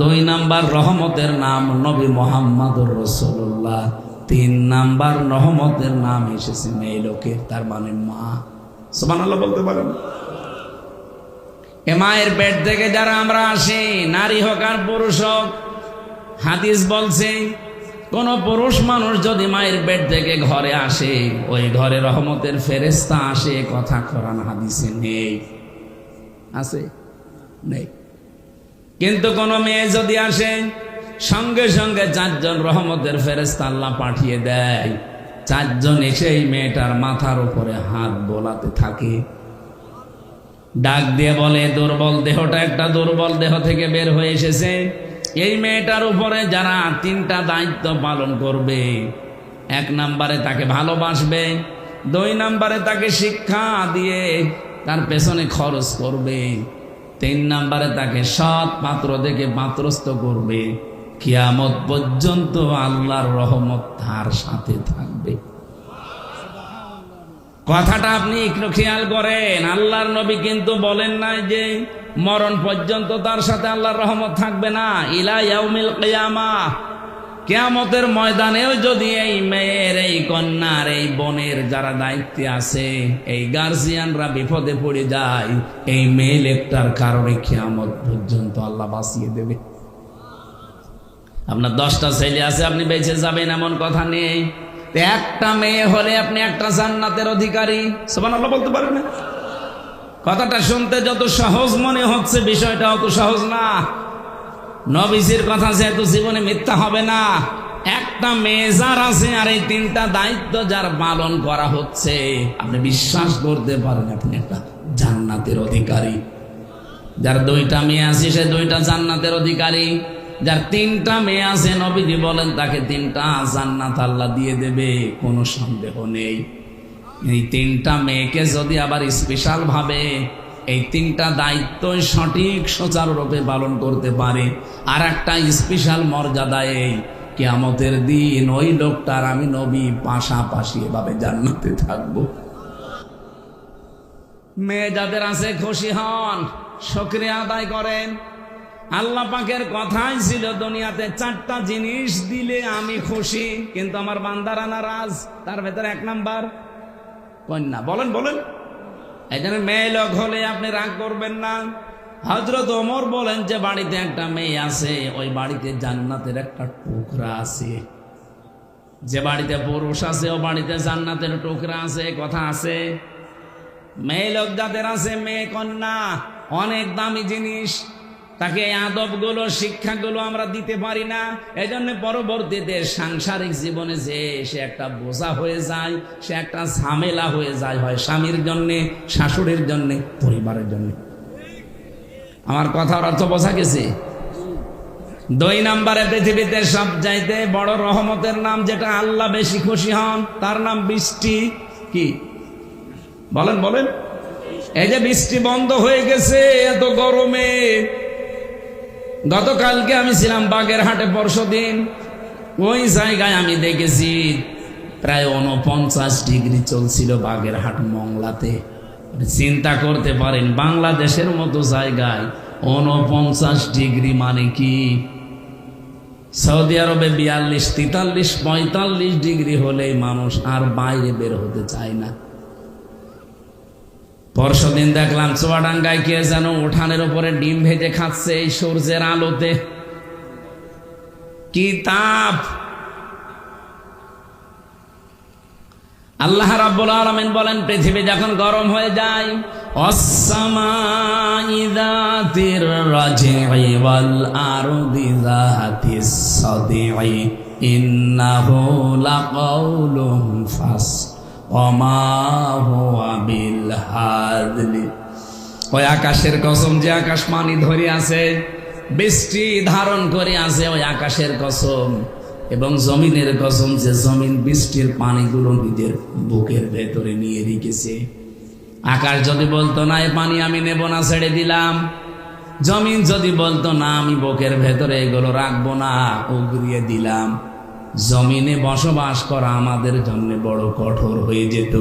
২ নাম্বার রহমতের নাম নবী মুহাম্মদুর রাসূলুল্লাহ, ৩ নাম্বার রহমতের নাম এসেছে মেয়ে লোকের, তার মানে মা। সুবহানাল্লাহ বলতে পারেন? এ মায়ের পেট থেকে যারা আমরা আসি, নারী হোক আর পুরুষ হোক, হাদিস বলছে কোন পুরুষ মানুষ যদি মায়ের পেট থেকে ঘরে আসে, ওই ঘরে রহমতের ফেরেশতা আসে, কথা কোরআন হাদিসে নেই। আছে? নেই। কিন্তু কোন মেয়ে যদি আসে, সঙ্গে সঙ্গে ৪ জন রহমতের ফেরেশতা আল্লাহ পাঠিয়ে দেয়। ৪ জন এসে এই মেয়েটার মাথার উপরে হাত বোলাতে থাকে, ডাক দিয়ে বলে দুর্বল দেহটা একটা দুর্বল দেহ থেকে বের হয়ে এসেছে। এই মেয়েটার উপরে যারা 3টা দায়িত্ব পালন করবে, ১ নাম্বারে তাকে ভালোবাসবে, ২ নাম্বারে তাকে শিক্ষা দিয়ে তার পেছনে খরচ করবে, ৩ নাম্বারে তাকে সৎ পাত্র দেখে পাত্রস্থ করবে, কিয়ামত পর্যন্ত আল্লাহর রহমত তার সাথে থাকবে। কথাটা আপনি একটু খেয়াল করেন, আল্লাহর নবী কিন্তু বলেন নাই যে মরণ পর্যন্ত তার সাথে আল্লাহর রহমত থাকবে না। ইলা ইয়াউমিল কিয়ামাহ, কিয়ামতের ময়দানেও যদি এই মেয়ের, এই কন্যার, এই বোনের যারা দায়িত্বে আছে, এই গার্জিয়ানরা বিপদে পড়ে যায়, এই মেয়ে লোকটার কারণে কিয়ামত পর্যন্ত আল্লাহ বাঁচিয়ে দেবে। আপনার 10টা ছেলে আছে, আপনি বেঁচে যাবেন এমন কথা নেই। একটা মেয়ে হলে আপনি একটা জান্নাতের অধিকারী। সুবহানাল্লাহ বলতে পারেন না? কথাটা শুনতে যত সহজ মনে হচ্ছে, বিষয়টা অত সহজ না। নবীজির কথা যেহেতু জীবনে মিথ্যা হবে না, একটা মেয়ে যার আছে আর এই 3টা দায়িত্ব যার পালন করা হচ্ছে, আপনি বিশ্বাস করতে পারেন আপনি একটা জান্নাতের অধিকারী। যার 2টা মেয়ে আছে সে 2টা জান্নাতের অধিকারী। যার 3টা মেয়ে আছে, নবীজি বলেন তাকে 3টা জান্নাত আল্লাহ দিয়ে দেবে, কোনো সন্দেহ নেই। এই 3টা মেয়েকে যদি আবার স্পেশাল ভাবে এই 3টা দায়িত্ব সঠিক সুচারুরূপে পালন করতে পারে, আর একটা স্পেশাল মর্যাদা, এই কিয়ামতের দিন ওই লোকটার আমি নবী পাশাপাশি এভাবে জান্নাতে থাকবো। মেয়ে যাদের আছে খুশি হন, শুকরিয়া আদায় করেন। আল্লাহ পাকের কথাই ছিল দুনিয়াতে 4টা জিনিস দিলে আমি খুশি, কিন্তু আমার বান্দারা নারাজ। তার ভেতরে 1 নাম্বার কন্যা। বলেন বলেন, এই জন্য মেয়ে লোক হলে আপনি রাগ করবেন না। হযরত ওমর বলেন যে বাড়িতে একটা মেয়ে আছে, ওই বাড়িতে জান্নাতের একটা টুকরা আছে। যে বাড়িতে পুরুষ আছে ও বাড়িতে জান্নাতের টুকরা আছে, কথা আছে। মেয়ে লোক যাদের আছে, মেয়ে কন্যা অনেক দামি জিনিস, তাকে আদবগুলো, শিক্ষাগুলো আমরা দিতে পারি না। এই জন্য পরবর্তীতে সাংসারিক জীবনে যে সে একটা বোঝা হয়ে যায়, সে একটা ঝামেলা হয়ে যায়, হয় স্বামীর জন্যে, শাশুড়ির জন্যে, পরিবারের জন্যে। আমার কথার অর্থ বোঝা গেছে? 2 নাম্বারে পৃথিবীতে সব চাইতে বড় রহমতের নাম, যেটা আল্লাহ বেশি খুশি হন, তার নাম বৃষ্টি। কি বলেন বলেন? এই যে বৃষ্টি বন্ধ হয়ে গেছে এত গরমে। গতকালকে আমি ছিলাম বাগেরহাটে, পরশুদিন ওই জায়গায় আমি দেখেছি প্রায় 49 ডিগ্রি চলছিল বাগেরহাট মংলাতে। চিন্তা করতে পারেন বাংলাদেশের মতো জায়গায় 49 ডিগ্রি মানে কি? সৌদি আরবে 42, 43, 45 ডিগ্রি হলে মানুষ আর বাইরে বের হতে চায় না। পরশুদিন দেখলাম চুয়াডাঙ্গায় কে যেন উঠানের উপরে ডিম ভেজে খাচ্ছে এই সূর্যের আলোতে। কি তাপ! আল্লাহ রাব্বুল আলামিন বলেন পৃথিবী যখন গরম হয়ে যায়, অস-সামাই যাতির রাজি'i ওয়াল আরদি যাতিস সাদি'i ইন্নাহু লাকাউলুন ফাসল ওয়া মা হুয়া বিল হাযলি। ওই আকাশের কসম, যে আকাশ পানি ধরে আছে, বৃষ্টি ধারণ করে আছে, ওই আকাশের কসম, এবং জমিনের কসম যে জমিন বৃষ্টির পানিগুলো নিজের বুকের ভেতরে নিয়ে রেখেছে। আকাশ যদি বলতো না এই পানি আমি নেব না, ছেড়ে দিলাম, জমিন যদি বলতো না আমি বুকের ভেতরে এগুলো রাখবো না, উগরিয়ে দিলাম, জমিনে বসবাস করা আমাদের জন্য বড় কঠোর হয়ে যেত।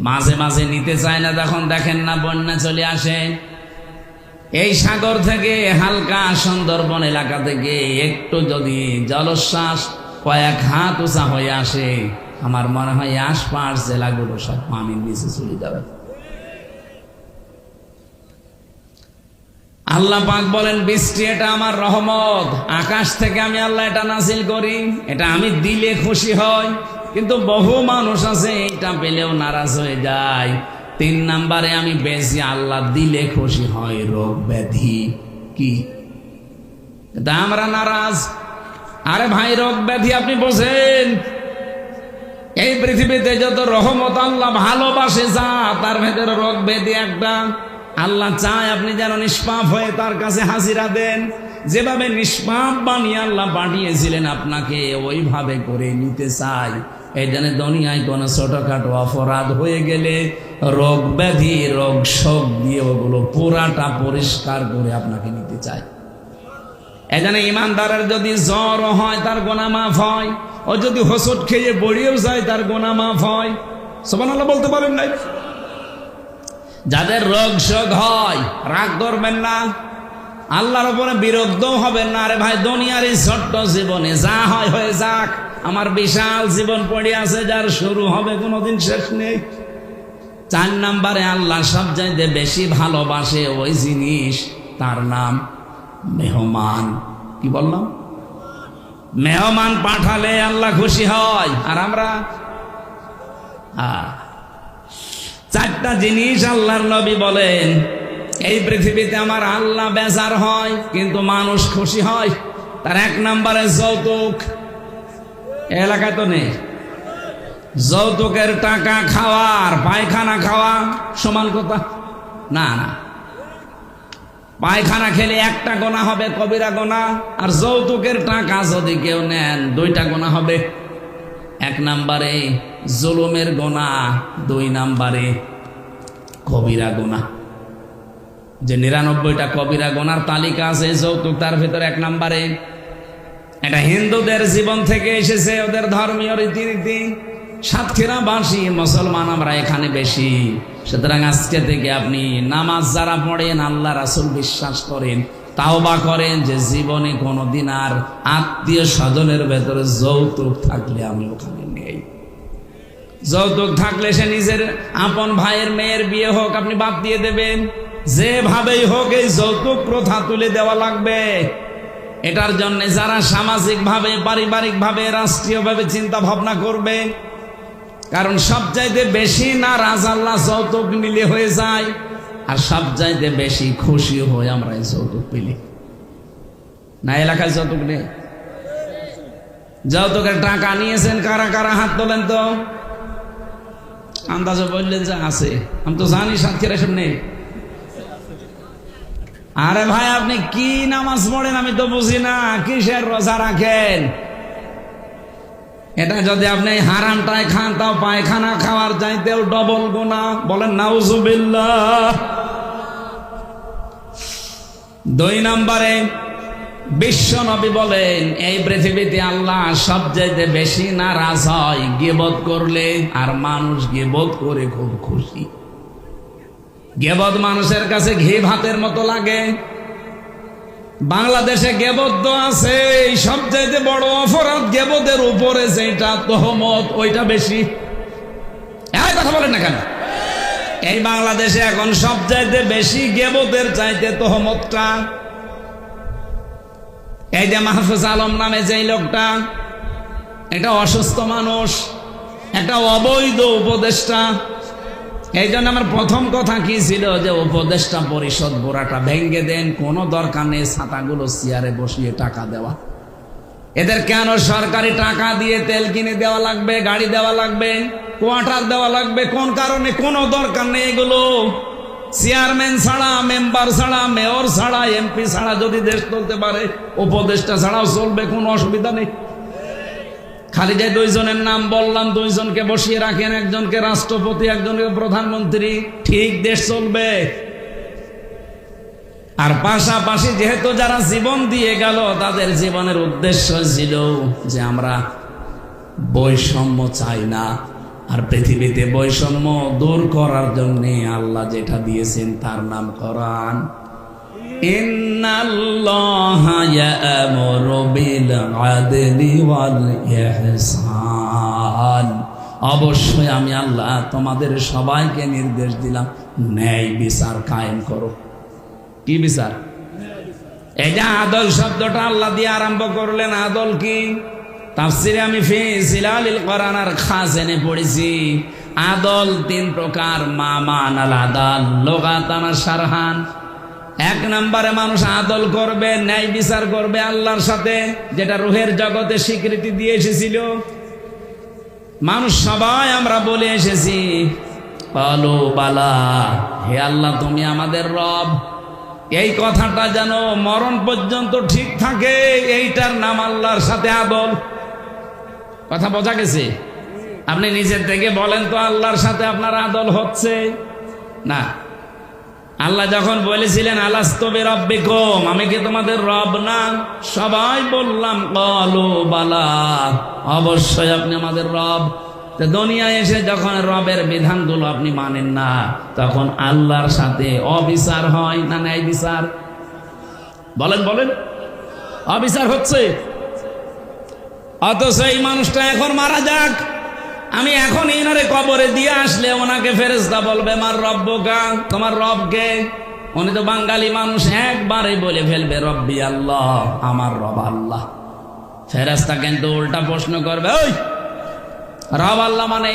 মাঝে মাঝে নিতে চায় না, তখন দেখেন না বন্যা চলে আসে। এই সাগর থেকে হালকা সুন্দরবন এলাকা থেকে একটু যদি জলোচ্ছ্বাস কয়েক হাত উঁচা হয়ে আসে, আমার মনে হয় আশপাশ জেলাগুলো সব পানির নিচে চলে যাবে। আল্লাহ পাক বলেন বৃষ্টি এটা আমার রহমত, আকাশ থেকে আমি আল্লাহ এটা নাজিল করি, এটা আমি দিলে খুশি হয়। কিন্তু বহু মানুষ আছে এটা পেলেও নারাজ হয়ে যায়। 3 নম্বরে আমি বেশি আল্লাহ দিলে খুশি হয় রোগ ব্যাধি। কি এটা আমরা নারাজ? আরে ভাই রোগ ব্যাধি আপনি বোঝেন, এই পৃথিবীতে যত রহমত আল্লাহ ভালোবাসে যা, তার ভেতরে রোগ ব্যাধি একটা। আল্লাহ চায় আপনি যেন নিষ্পাপ হয়ে তার কাছে হাজিরা দেন। যেভাবে নিষ্পাপ বানিয়ে আল্লাহ পাঠিয়েছিলেন আপনাকে, ওইভাবে করে নিতে চাই। এই জন্য দুনিয়ায় কোনো ছোটখাটো অপরাধ হয়ে গেলে রোগ ব্যাধি রোগ শোক দিয়ে ওগুলো পুরাটা পরিষ্কার করে আপনাকে নিতে চায়। এই জন্য ইমানদারের যদি জ্বর হয় তার গুনাহ মাফ হয়, ও যদি হোঁচট খেয়ে বড়িয়েও যায় তার গুনাহ মাফ হয়। সুবহানাল্লাহ বলতে পারেন নাই? যাদের রোগ শোক হয় রাগ করবেন না, আল্লাহর উপরে বিরক্ত হবেন না। আরে ভাই দুনিয়ার এই ছোট্ট জীবনে যা হয় হয়ে যাক, আমার বিশাল জীবন পড়ে আছে যার শুরু হবে কোনোদিন শেষ নেই। 4 নম্বরে আল্লাহ সবচাইতে বেশি ভালোবাসে ওই জিনিস, তার নাম মেহমান। কি বললাম? মেহমান পাঠালে আল্লাহ খুশি হয়। আর আমরা 4টা জিনিস আল্লাহর নবী বলেন এই পৃথিবীতে আমার আল্লাহ বেজার হয় কিন্তু মানুষ খুশি হয়। তার 1 নম্বরে যৌতুক। এলাকায় তো নেই যৌতুকের টাকা খাওয়ার পায়খানা খাওয়া সমান কথা না। না, পায়খানা খেলে 1টা গোনা হবে কবিরা গোনা, আর যৌতুকের টাকা যদি কেউ নেন 2টা গোনা হবে। 1 নম্বরে জুলুমের গোনা, 2 নম্বরে কবিরা গোনা। যে 99টা কবিরা গোনার তালিকা আছে যৌতুক তার ভিতরে 1 নম্বরে। এটা হিন্দুদের জীবন থেকে এসেছে, ওদের ধর্মীয় রীতিনীতি। সাতক্ষীরাবাসী মুসলমান আমরা এখানে বেশি, সুতরাং আজকে থেকে আপনি নামাজ যারা পড়েন, আল্লাহ রাসূল বিশ্বাস করেন, তাওবা করেন যে জীবনে কোনোদিন আর আত্মীয় স্বজনের ভেতরে যৌতুক থাকলে আমি ওখানে নেই। যৌতুক থাকলে সে নিজের আপন ভাইয়ের মেয়ের বিয়ে হোক আপনি বাদ দিয়ে দেবেন, যেভাবেই হোক এই যৌতুক প্রথা তুলে দেওয়া লাগবে। এটার জন্য যারা সামাজিকভাবে, পারিবারিকভাবে, রাষ্ট্রীয়ভাবে চিন্তা ভাবনা করবে, কারণ সবচাইতে বেশি নারাজ আল্লাহ যৌতুক নিলে হয়ে যায়, আর সবচাইতে বেশি খুশি হয়ে আমরা এই যৌতুক পেলে। না এলাকায় যৌতুক নেই? যৌতুকের টাকা নিয়েছেন কারা কারা হাত তোলেন তো। আন্দাজে বললেন যে আছে, আমি তো জানি সাতক্ষীরা এসব নেই। আরে ভাই আপনি কি নামাজ পড়েন আমি তো বুঝি না, কিসের রোজা রাখেন? এটা যদি আপনি হারামটাই খান তাও পায়খানা খাওয়ার চাইতেও ডবল গুনাহ। বলেন নাউজুবিল্লাহ। 2 নম্বরে বিশ্ব নবী বলেন এই পৃথিবীতে আল্লাহ সবচেয়ে বেশি নারাজ হয় গীবত করলে, আর মানুষ গীবত করে খুব খুশি। গীবত মানুষের কাছে ঘি ভাতের মতো লাগে। বাংলাদেশে গীবত তো আছে, সবচেয়ে বড় অপরাধ গীবতের উপরে যেটা তহমত, ওইটা বেশি। এই কথা বলেন না কেন? এই বাংলাদেশে এখন সবচাইতে বেশি গীবতের চাইতে তহমতটা। এই যে মাহফুজ আলম নামে যেই লোকটা, এটা অসুস্থ মানুষ, একটা অবৈধ উপদেষ্টা। এই জন্য আমার প্রথম কথা কি ছিল যে উপদেষ্টা পরিষদ গোড়াটা ভেঙ্গে দেন, কোনো দরকার নেই ছাতাগুলো চেয়ারে বসিয়ে টাকা দেওয়া। এদের কেন সরকারি টাকা দিয়ে তেল কিনে দেওয়া লাগবে, গাড়ি দেওয়া লাগবে, কোয়ার্টার দেওয়া লাগবে? কোন কারণে? কোনো দরকার নেই এগুলো। চেয়ারম্যান ছাড়া, মেম্বার ছাড়া, মেয়র ছাড়া, এমপি ছাড়া যদি দেশ চলতে পারে, উপদেষ্টা ছাড়াও চলবে, কোনো অসুবিধা নেই। খালি যে দুইজনের নাম বললাম, দুইজনকে বসিয়ে রাখেন, একজনকে রাষ্ট্রপতি, একজনকে প্রধানমন্ত্রী, ঠিক দেশ চলবে। আর পাশাপাশি যেহেতু যারা জীবন দিয়ে গেল, তাদের জীবনের উদ্দেশ্য ছিল যে আমরা বৈষম্য চাই না। আর পৃথিবীতে বৈষম্য দূর করার জন্য আল্লাহ যেটা দিয়েছেন তার নাম কোরআন। ইন্নাল্লাহা ইয়া'মুরু বিল আদলি ওয়াল ইহসান, অবশ্যই আমি আল্লাহ তোমাদের সবাইকে নির্দেশ দিলাম ন্যায় বিচার কায়েম করো। কি বিচার? এই যে আদল শব্দটা আল্লাহ দিয়ে আরম্ভ করলেন, আদল কি? তাফসিরে আমি ফি জিলালিল কোরআন আর খাজেনে পড়েছি, আদল তিন প্রকার। মামান আল আদাল লুগাতান শারহান। এক নম্বরে মানুষ আদল করবে, ন্যায় বিচার করবে আল্লাহর সাথে, যেটা রূহের জগতে স্বীকৃতি দিয়ে এসেছিল। মানুষ সবাই আমরা বলে এসেছি বলো বালা, হে আল্লাহ তুমি আমাদের রব। এই কথাটা যেন মরণ পর্যন্ত ঠিক থাকে, এইটার নাম আল্লাহর সাথে আদল। কথা বোঝা গেছে? আপনি নিজের থেকে বলেন তো আল্লাহর সাথে আপনার আদল হচ্ছে না? আল্লাহ যখন বলেছিলেন আলাস্তু বিরাব্বিকুম, আমি কি তোমাদের রব না? সবাই বললাম ক্বালু বালা, অবশ্যই আপনি আমাদের রব। তো দুনিয়ায় এসে যখন রবের বিধানগুলো আপনি মানেন না, তখন আল্লাহর সাথে অবিচার হয় না ন্যায় বিচার? বলেন বলেন, অবিচার হচ্ছে। অথচ এই মানুষটা এখন মারা যাক, আমি এখন ইনারে কবরে দিয়ে আসলে ওনাকে ফেরেশতা বলবে মার রব্বুকা, তোমার রবকে? উনি তো বাঙালি মানুষ, একবারে বলে ফেলবে রব্বি আল্লাহ, আমার রব আল্লাহ। ফেরেশতা কিন্তু উল্টা প্রশ্ন করবে, ওই রব আল্লাহ মানে?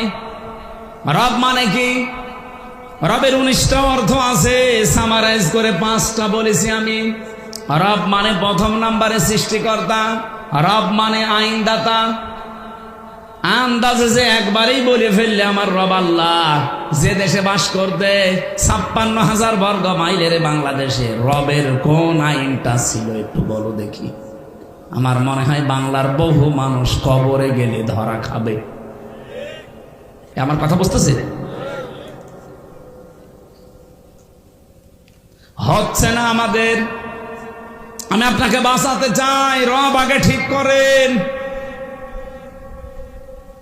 রব মানে কি? রবের 19টা অর্থ আছে, সামারাইজ করে 5টা বলেছি আমি। রব মানে প্রথম নম্বরে সৃষ্টিকর্তা, রব মানে আইনদাতা। আন্দাজে যে একবারেই বলে ফেললে আমার রব আল্লাহ, যে দেশে বাস করতে 56,000 বর্গ মাইলের বাংলাদেশে রবের কোন আইনটা ছিল একটু বলো দেখি। আমার মনে হয় বাংলার বহু মানুষ কবরে গেলে ধরা খাবে। আমার কথা বুঝতেছে? হচ্ছে না আমাদের। আমি আপনাকে বাঁচাতে চাই, রব আগে ঠিক করেন।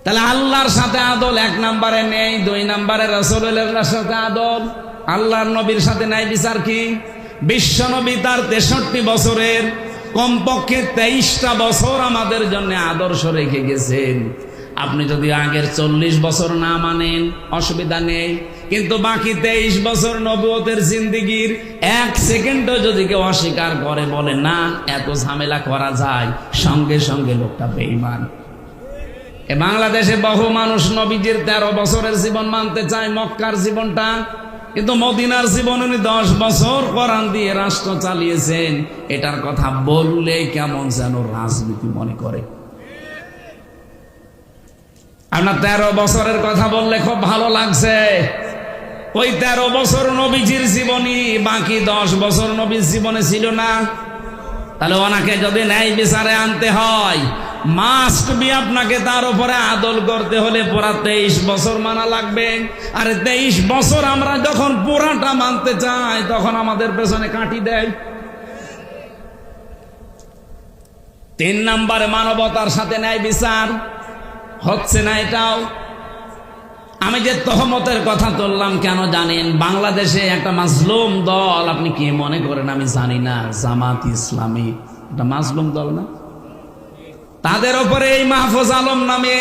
তাহলে আল্লাহর সাথে আদল 1 নম্বরে নেই, 2 নম্বরে রাসূলুল্লাহর সাথে আদল। আল্লাহর নবীর সাথে ন্যায় বিচার কি? বিশ্ব নবী তার 63 বছরের কমপক্ষে 23টা বছর আমাদের জন্য আদর্শ রেখে গেছেন। আপনি যদি আগের 40 বছর না মানেন অসুবিধা নেই, কিন্তু বাকি 23 বছর নবুয়তের জিন্দেগির 1 সেকেন্ডও যদি কেউ অস্বীকার করে, বলে না এত ঝামেলা করা যায়, সঙ্গে সঙ্গে লোকটা বেঈমান। বাংলাদেশে বহু মানুষ নবীজির 13 বছরের জীবন মানতে চায়, মক্কার জীবনটা, কিন্তু মদিনার জীবন উনি 10 বছর কোরআন দিয়ে রাষ্ট্র চালিয়েছেন। এটার কথা বললে কেমন যেন রাজনীতি মনে করে। আপনার 13 বছরের কথা বললে খুব ভালো লাগছে, ওই 13 বছর নবীজির জীবনী, বাকি 10 বছর নবীর জীবনে ছিল না। তাহলে ওনাকে যদি ন্যায় বিচারে আনতে হয়, মাস্ট বি আপনাকে তার উপরে আদল করতে হলে পুরা 23 বছর মানা লাগবে। আর 23 বছর আমরা যখন পুরাটা মানতে চাই, তখন আমাদের পেছনে কাঁটি দেয়। তিন নম্বরে মানবতার সাথে ন্যায় বিচার হচ্ছে না। এটাও আমি যে তহমতের কথা তুললাম কেন জানেন? বাংলাদেশে একটা মাজলুম দল, আপনি কি মনে করেন আমি জানি না, জামাত ইসলামী একটা মাজলুম দল না? তাদের উপরে এই মাহফুজ আলম নামে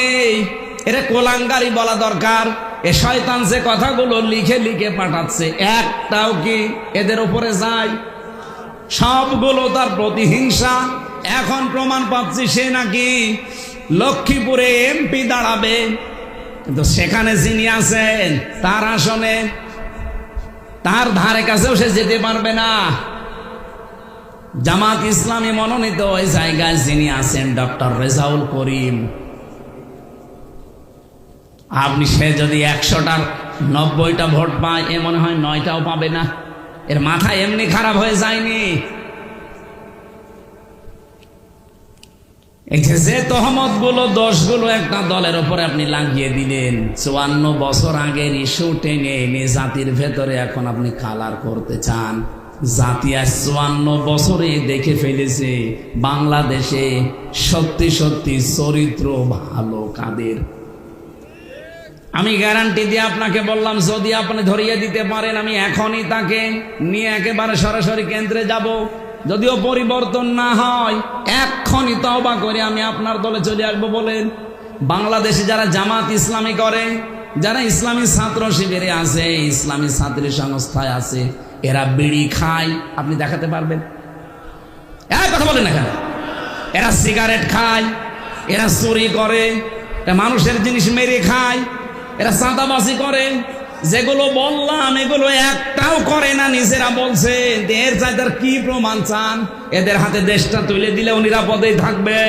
এরা কোলাঙ্গারি বলা দরকার। এ শয়তান যে কথাগুলো লিখে লিখে পাঠাচ্ছে একটাও কি এদের উপরে যায়? সবগুলো তার প্রতিহিংসা। এখন প্রমাণ পাচ্ছি সে নাকি লক্ষ্মীপুরে এমপি দাঁড়াবে, কিন্তু সেখানে যিনি আছেন তার আসনে তার ধারে কাছেও সে যেতে পারবে না। জামাত ইসলামী মনোনীত ওই জায়গায় যিনি আছেন ডক্টর রেজাউল করিম, আপনি সে যদি 100টার 90টা ভোট পায়, এ মনে হয় 9টাও পাবে না। এর মাথা এমনি খারাপ হয়ে যায়নি। এই যে তহমত গুলো, দোষগুলো একটা দলের উপরে আপনি লাগিয়ে দিলেন, 54 বছর আগের ইস্যু টেনে এনে জাতির ভেতরে এখন আপনি কালার করতে চান। জাতি আজ 54 বছরে দেখে ফেলেছে বাংলাদেশে সত্যি সত্যি চরিত্র ভালো কাদের। আমি গ্যারান্টি দিয়ে আপনাকে বললাম, যদি আপনি ধরিয়ে দিতে পারেন, আমি এখনই তাকে নিয়ে একেবারে সরাসরি কেন্দ্রে যাব। যদিও পরিবর্তন না হয়, এক্ষুনি তওবা করে আমি আপনার দলে চলে আসবো। বলেন, বাংলাদেশে যারা জামাত ইসলামী করে, যারা ইসলামী ছাত্র শিবিরে আছে, ইসলামী ছাত্রী সংস্থায় আছে, এরা বিড়ি খায়, আপনি দেখাতে পারবেন? কথা বলেন না কেন? এরা সিগারেট খায়, এরা চুরি করে, এরা মানুষের জিনিস মেরে খায়, এরা চাঁদাবাজি করে। যেগুলো বললাম এগুলো একটাও করে না, নিজেরা বলছে। এর চাইতে কি প্রমাণ চান? এদের হাতে দেশটা তুলে দিলেও নিরাপদেই থাকবে।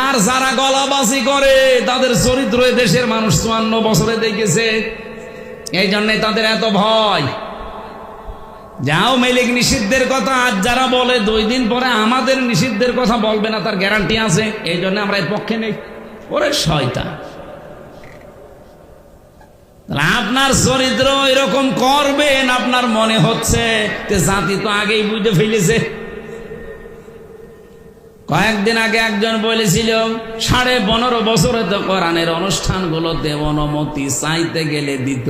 আর যারা গলাবাজি করে তাদের চরিত্র দেশের মানুষ 54 বছরে দেখেছে। এই জন্যে তাদের এত ভয়। যাও মেলিক নিষিদ্ধের কথা আজ যারা বলে, 2 দিন পরে আমাদের নিষিদ্ধের কথা বলবে না, তার গ্যারান্টি আছে। এই জন্য আমরা এর পক্ষে নেই। ওরে শয়তান, আপনার চরিত্র এরকম করবেন আপনার মনে হচ্ছে যে জাতি তো আগেই বুঝে ফেলেছে। কয়েকদিন আগে একজন বলেছিল 15.5 বছরে তো কোরআনের অনুষ্ঠানগুলোতে অনুমতি চাইতে গেলে দিত,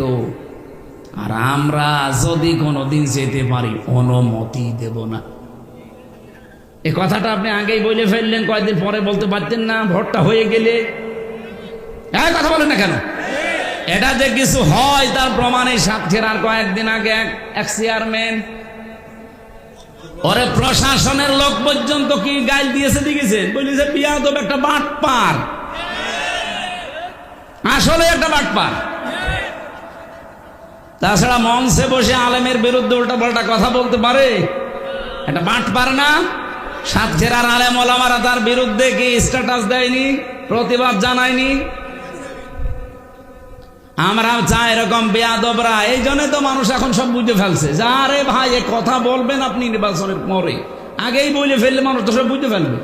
আর আমরা যদি কোনোদিন যেতে পারি অনুমতি দেব না। এই কথাটা আপনি আগেই বলে ফেললেন, কয়েকদিন পরে বলতে পারতেন না? ভোটটা হয়ে গেলে কথা বলেন না কেন? এটা যে কিছু হয় তার প্রমাণে সাতক্ষীরার কয়েকদিন আগে এক চেয়ারম্যান, ওরে প্রশাসনের লোক পর্যন্ত কি গাইল দিয়েছে দেখেছেন? বলেছে বিয়াদব, একটা বাটপার, আসলে একটা বাটপার। তাছাড়া মঞ্চে বসে আলেমের বিরুদ্ধে উল্টা পাল্টা কথা বলতে পারে? এটা বাটপার না? সাতক্ষীরার আলেম ওলামারা তার বিরুদ্ধে কি স্ট্যাটাস দেয়নি, প্রতিবাদ জানায়নি? আমরা চাই এরকম বেয়াদবরা। এই জন্য তো মানুষ এখন সব বুঝে ফেলছে যে আরে ভাই এ কথা বলবেন আপনি নির্বাচনের পরে, আগেই বলে ফেললে মানুষ তো সব বুঝে ফেলবে।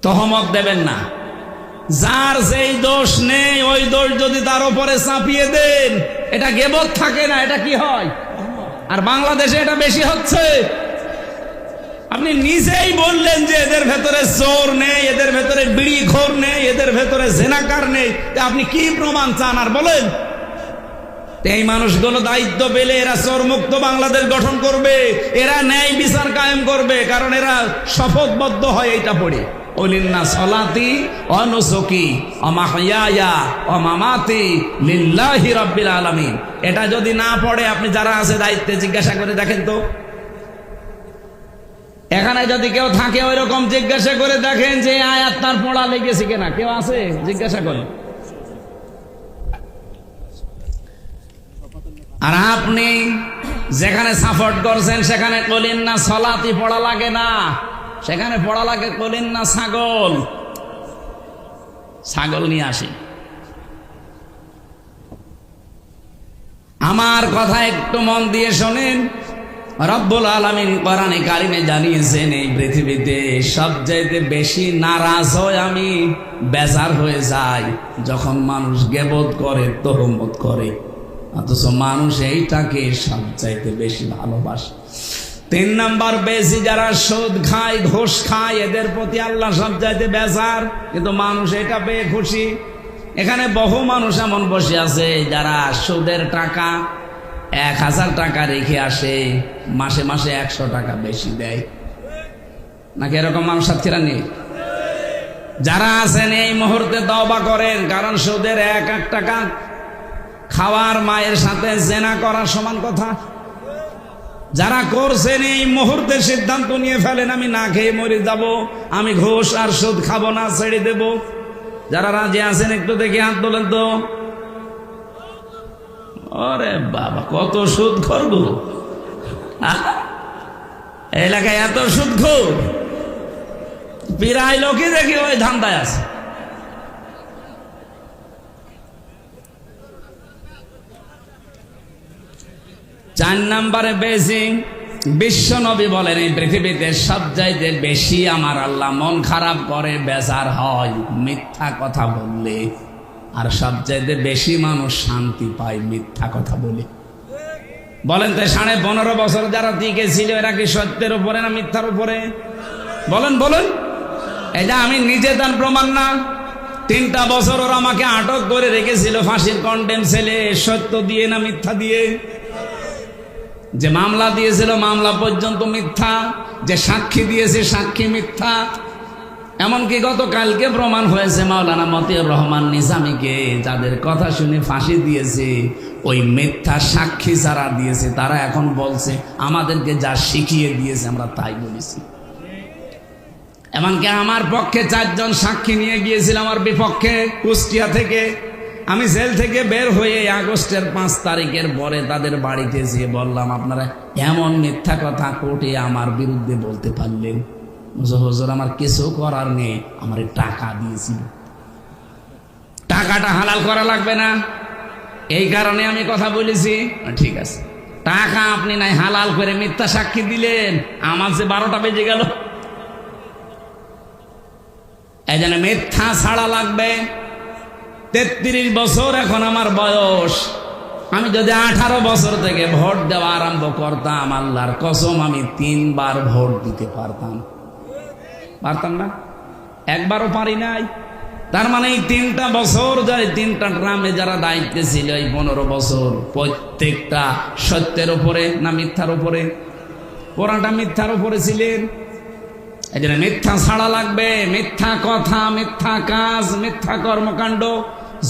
তহমত দেবেন না। যার যেই দোষ নেই ওই দোষ যদি তার উপরে চাপিয়ে দেন, এটা গেবত থাকে না, এটা কি হয়? আর বাংলাদেশে এটা বেশি হচ্ছে। আপনি নিজেই বললেন যে এদের ভেতরে চোর নেই, এদের ভেতরে বিড়িখোর নেই, এদের ভেতরে জেনাকার নেই। আপনি কি প্রমাণ চান আর বলেন? এই মানুষগুলো দায়িত্ব পেলে এরা চোর মুক্ত বাংলাদেশ গঠন করবে, এরা ন্যায় বিচার কায়েম করবে, কারণ এরা শপথবদ্ধ হয় এইটা পড়ে, ওলিন্না সলাতি অনুসুকি অমাহিয়া অমামাতি লিল্লাহি রাব্বিল আলামিন। এটা যদি না পড়ে, আপনি যারা আছে দায়িত্বে জিজ্ঞাসা করে দেখেন তো। এখানে যদি কেউ থাকে ওই রকম জিজ্ঞাসা করে দেখেন যে আয়াত তার পড়া লেগেছে কিনা। কেউ আছে? জিজ্ঞাসা করে। আর আপনি যেখানে সাপোর্ট করছেন সেখানে বলেন না সলাতি পড়া লাগে না, সেখানে পড়া লাগে বলেন না ছাগল। ছাগল নিয়ে আসি। আমার কথা একটু মন দিয়ে শোনেন। রব্বুল আলামিন কোরআনে কারিমে জানিয়েছেন, এই পৃথিবীতে সবচাইতে বেশি নারাজ হয় আমি, বেজার হয়ে যায় যখন মানুষ গীবত করে, তহমত করে, অথচ মানুষ এইটাকে সবচাইতে বেশি ভালোবাসে। তিন নাম্বার বেশি যারা সুদ খায় ঘুষ খায় এদের প্রতি আল্লাহ সব চাইতে বেজার, কিন্তু মানুষ এটা পেয়ে খুশি। এখানে বহু মানুষ এমন বসে আছে যারা সুদের টাকা 1000 টাকা রেখে আসে, মাসে মাসে 100 টাকা বেশি দেয়, নাকি এরকম মানুষ সাথীরা নেই? যারা আছেন এই মুহূর্তে তওবা করেন, কারণ সুদের 1 টাকা খাওয়ার মায়ের সাথে জেনা করার সমান কথা। যারা করছেন এই মুহূর্তে সিদ্ধান্ত নিয়ে ফেলেন, আমি না খেয়ে মরে যাব, আমি ঘুষ আর সুদ খাবো না, ছেড়ে দেব। যারা রাজি আছেন একটু দেখে হাত তোলেন তো। আরে বাবা, কত সুদ করবো এলাকায়, এত সুদ খোর প্রায় লোকই দেখি ওই ধান্দায় আছে। চার নম্বরে বেশি, বিশ্ব নবী বলেন এই পৃথিবীতে সবচাইতে বেশি আমার আল্লাহ মন খারাপ করে, বেজার হয় মিথ্যা কথা বললে, আর সবচাইতে বেশি মানুষ শান্তি পায় মিথ্যা কথা বলে। বলেন তো 15.5 বছর যারা টিকে ছিল এরা কি সত্যের উপরে না মিথ্যার উপরে? বলেন বলেন, এটা আমি নিজে তার প্রমাণ না। 3টা বছর ওরা আমাকে আটক করে রেখেছিল, ফাঁসির কন্ডেম ছেলে, সত্য দিয়ে না মিথ্যা দিয়ে? যে মামলা দিয়েছিল মামলা পর্যন্ত মিথ্যা, যে সাক্ষী দিয়েছে সাক্ষী মিথ্যা। এমনকি গতকালকে প্রমাণ হয়েছে মাওলানা মতিউর রহমান নিজামীকে যাদের কথা শুনে ফাঁসি দিয়েছে, ওই মিথ্যা সাক্ষী যারা দিয়েছে তারা এখন বলছে আমাদেরকে যা শিখিয়ে দিয়েছে আমরা তাই বলেছি। এমনকি আমার পক্ষে 4 জন সাক্ষী নিয়ে গিয়েছিল আমার বিপক্ষে কুষ্টিয়া থেকে। আমি জেল থেকে বের হয়ে আগস্টের 5 তারিখের পরে তাদের বাড়িতে যেয়ে বললাম, আপনারা এমন মিথ্যা কথা কোর্টে আমার বিরুদ্ধে বলতে পারলেন? হুজুর আমার কিছু করার নেই, আমার টাকা দিয়েছিল, টাকাটা হালাল করা লাগবে না, এই কারণে আমি কথা বলেছি। ঠিক আছে, টাকা আপনি নাই হালাল করে মিথ্যা সাক্ষী দিলেন, আমার যে 12টা বেজে গেল। এই জন্য মিথ্যা ছাড়া লাগবে। 33 বছর এখন আমার বয়স। আমি যদি 18 বছর থেকে ভোট দেওয়া আরম্ভ করতাম, আল্লাহর কসম আমি 3 বার ভোট দিতে পারতাম। পারতাম না? একবারও পারি নাই। তার মানে এই 3টা বছর যাই 3টা গ্রামে যারা দায়িত্বে ছিল, এই 15 বছর প্রত্যেকটা সত্যের উপরে না মিথ্যার উপরে? পুরাটা মিথ্যার উপরে ছিলেন। এই জন্য মিথ্যা ছাড়া লাগবে। মিথ্যা কথা, মিথ্যা কাজ, মিথ্যা কর্মকাণ্ড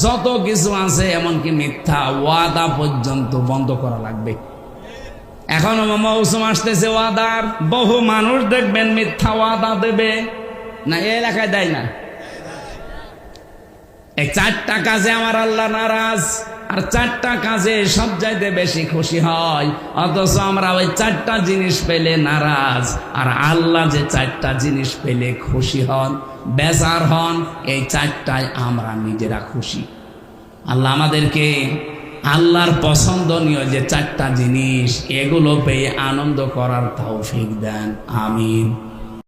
যত কিছু আছে, এমনকি মিথ্যা ওয়াদা পর্যন্ত বন্ধ করা লাগবে। এখনো মৌসুম আসতেছে ওয়াদার, বহু মানুষ দেখবেন মিথ্যা ওয়াদা দেবে না, এই এলাকায় দেয় না। এই 4টা কাজে আমার আল্লাহ নারাজ, আর 4টা কাজে সব চাইতে বেশি খুশি হয়, অথচ আমরা ওই 4টা জিনিস পেলে নারাজ, আর আল্লাহ যে 4টা জিনিস পেলে খুশি হন, বেজার হন, এই 4টায় আমরা নিজেরা খুশি। আল্লাহ আমাদেরকে আল্লাহর পছন্দনীয় যে 4টা জিনিস, এগুলো পেয়ে আনন্দ করার তৌফিক দেন। আমিন।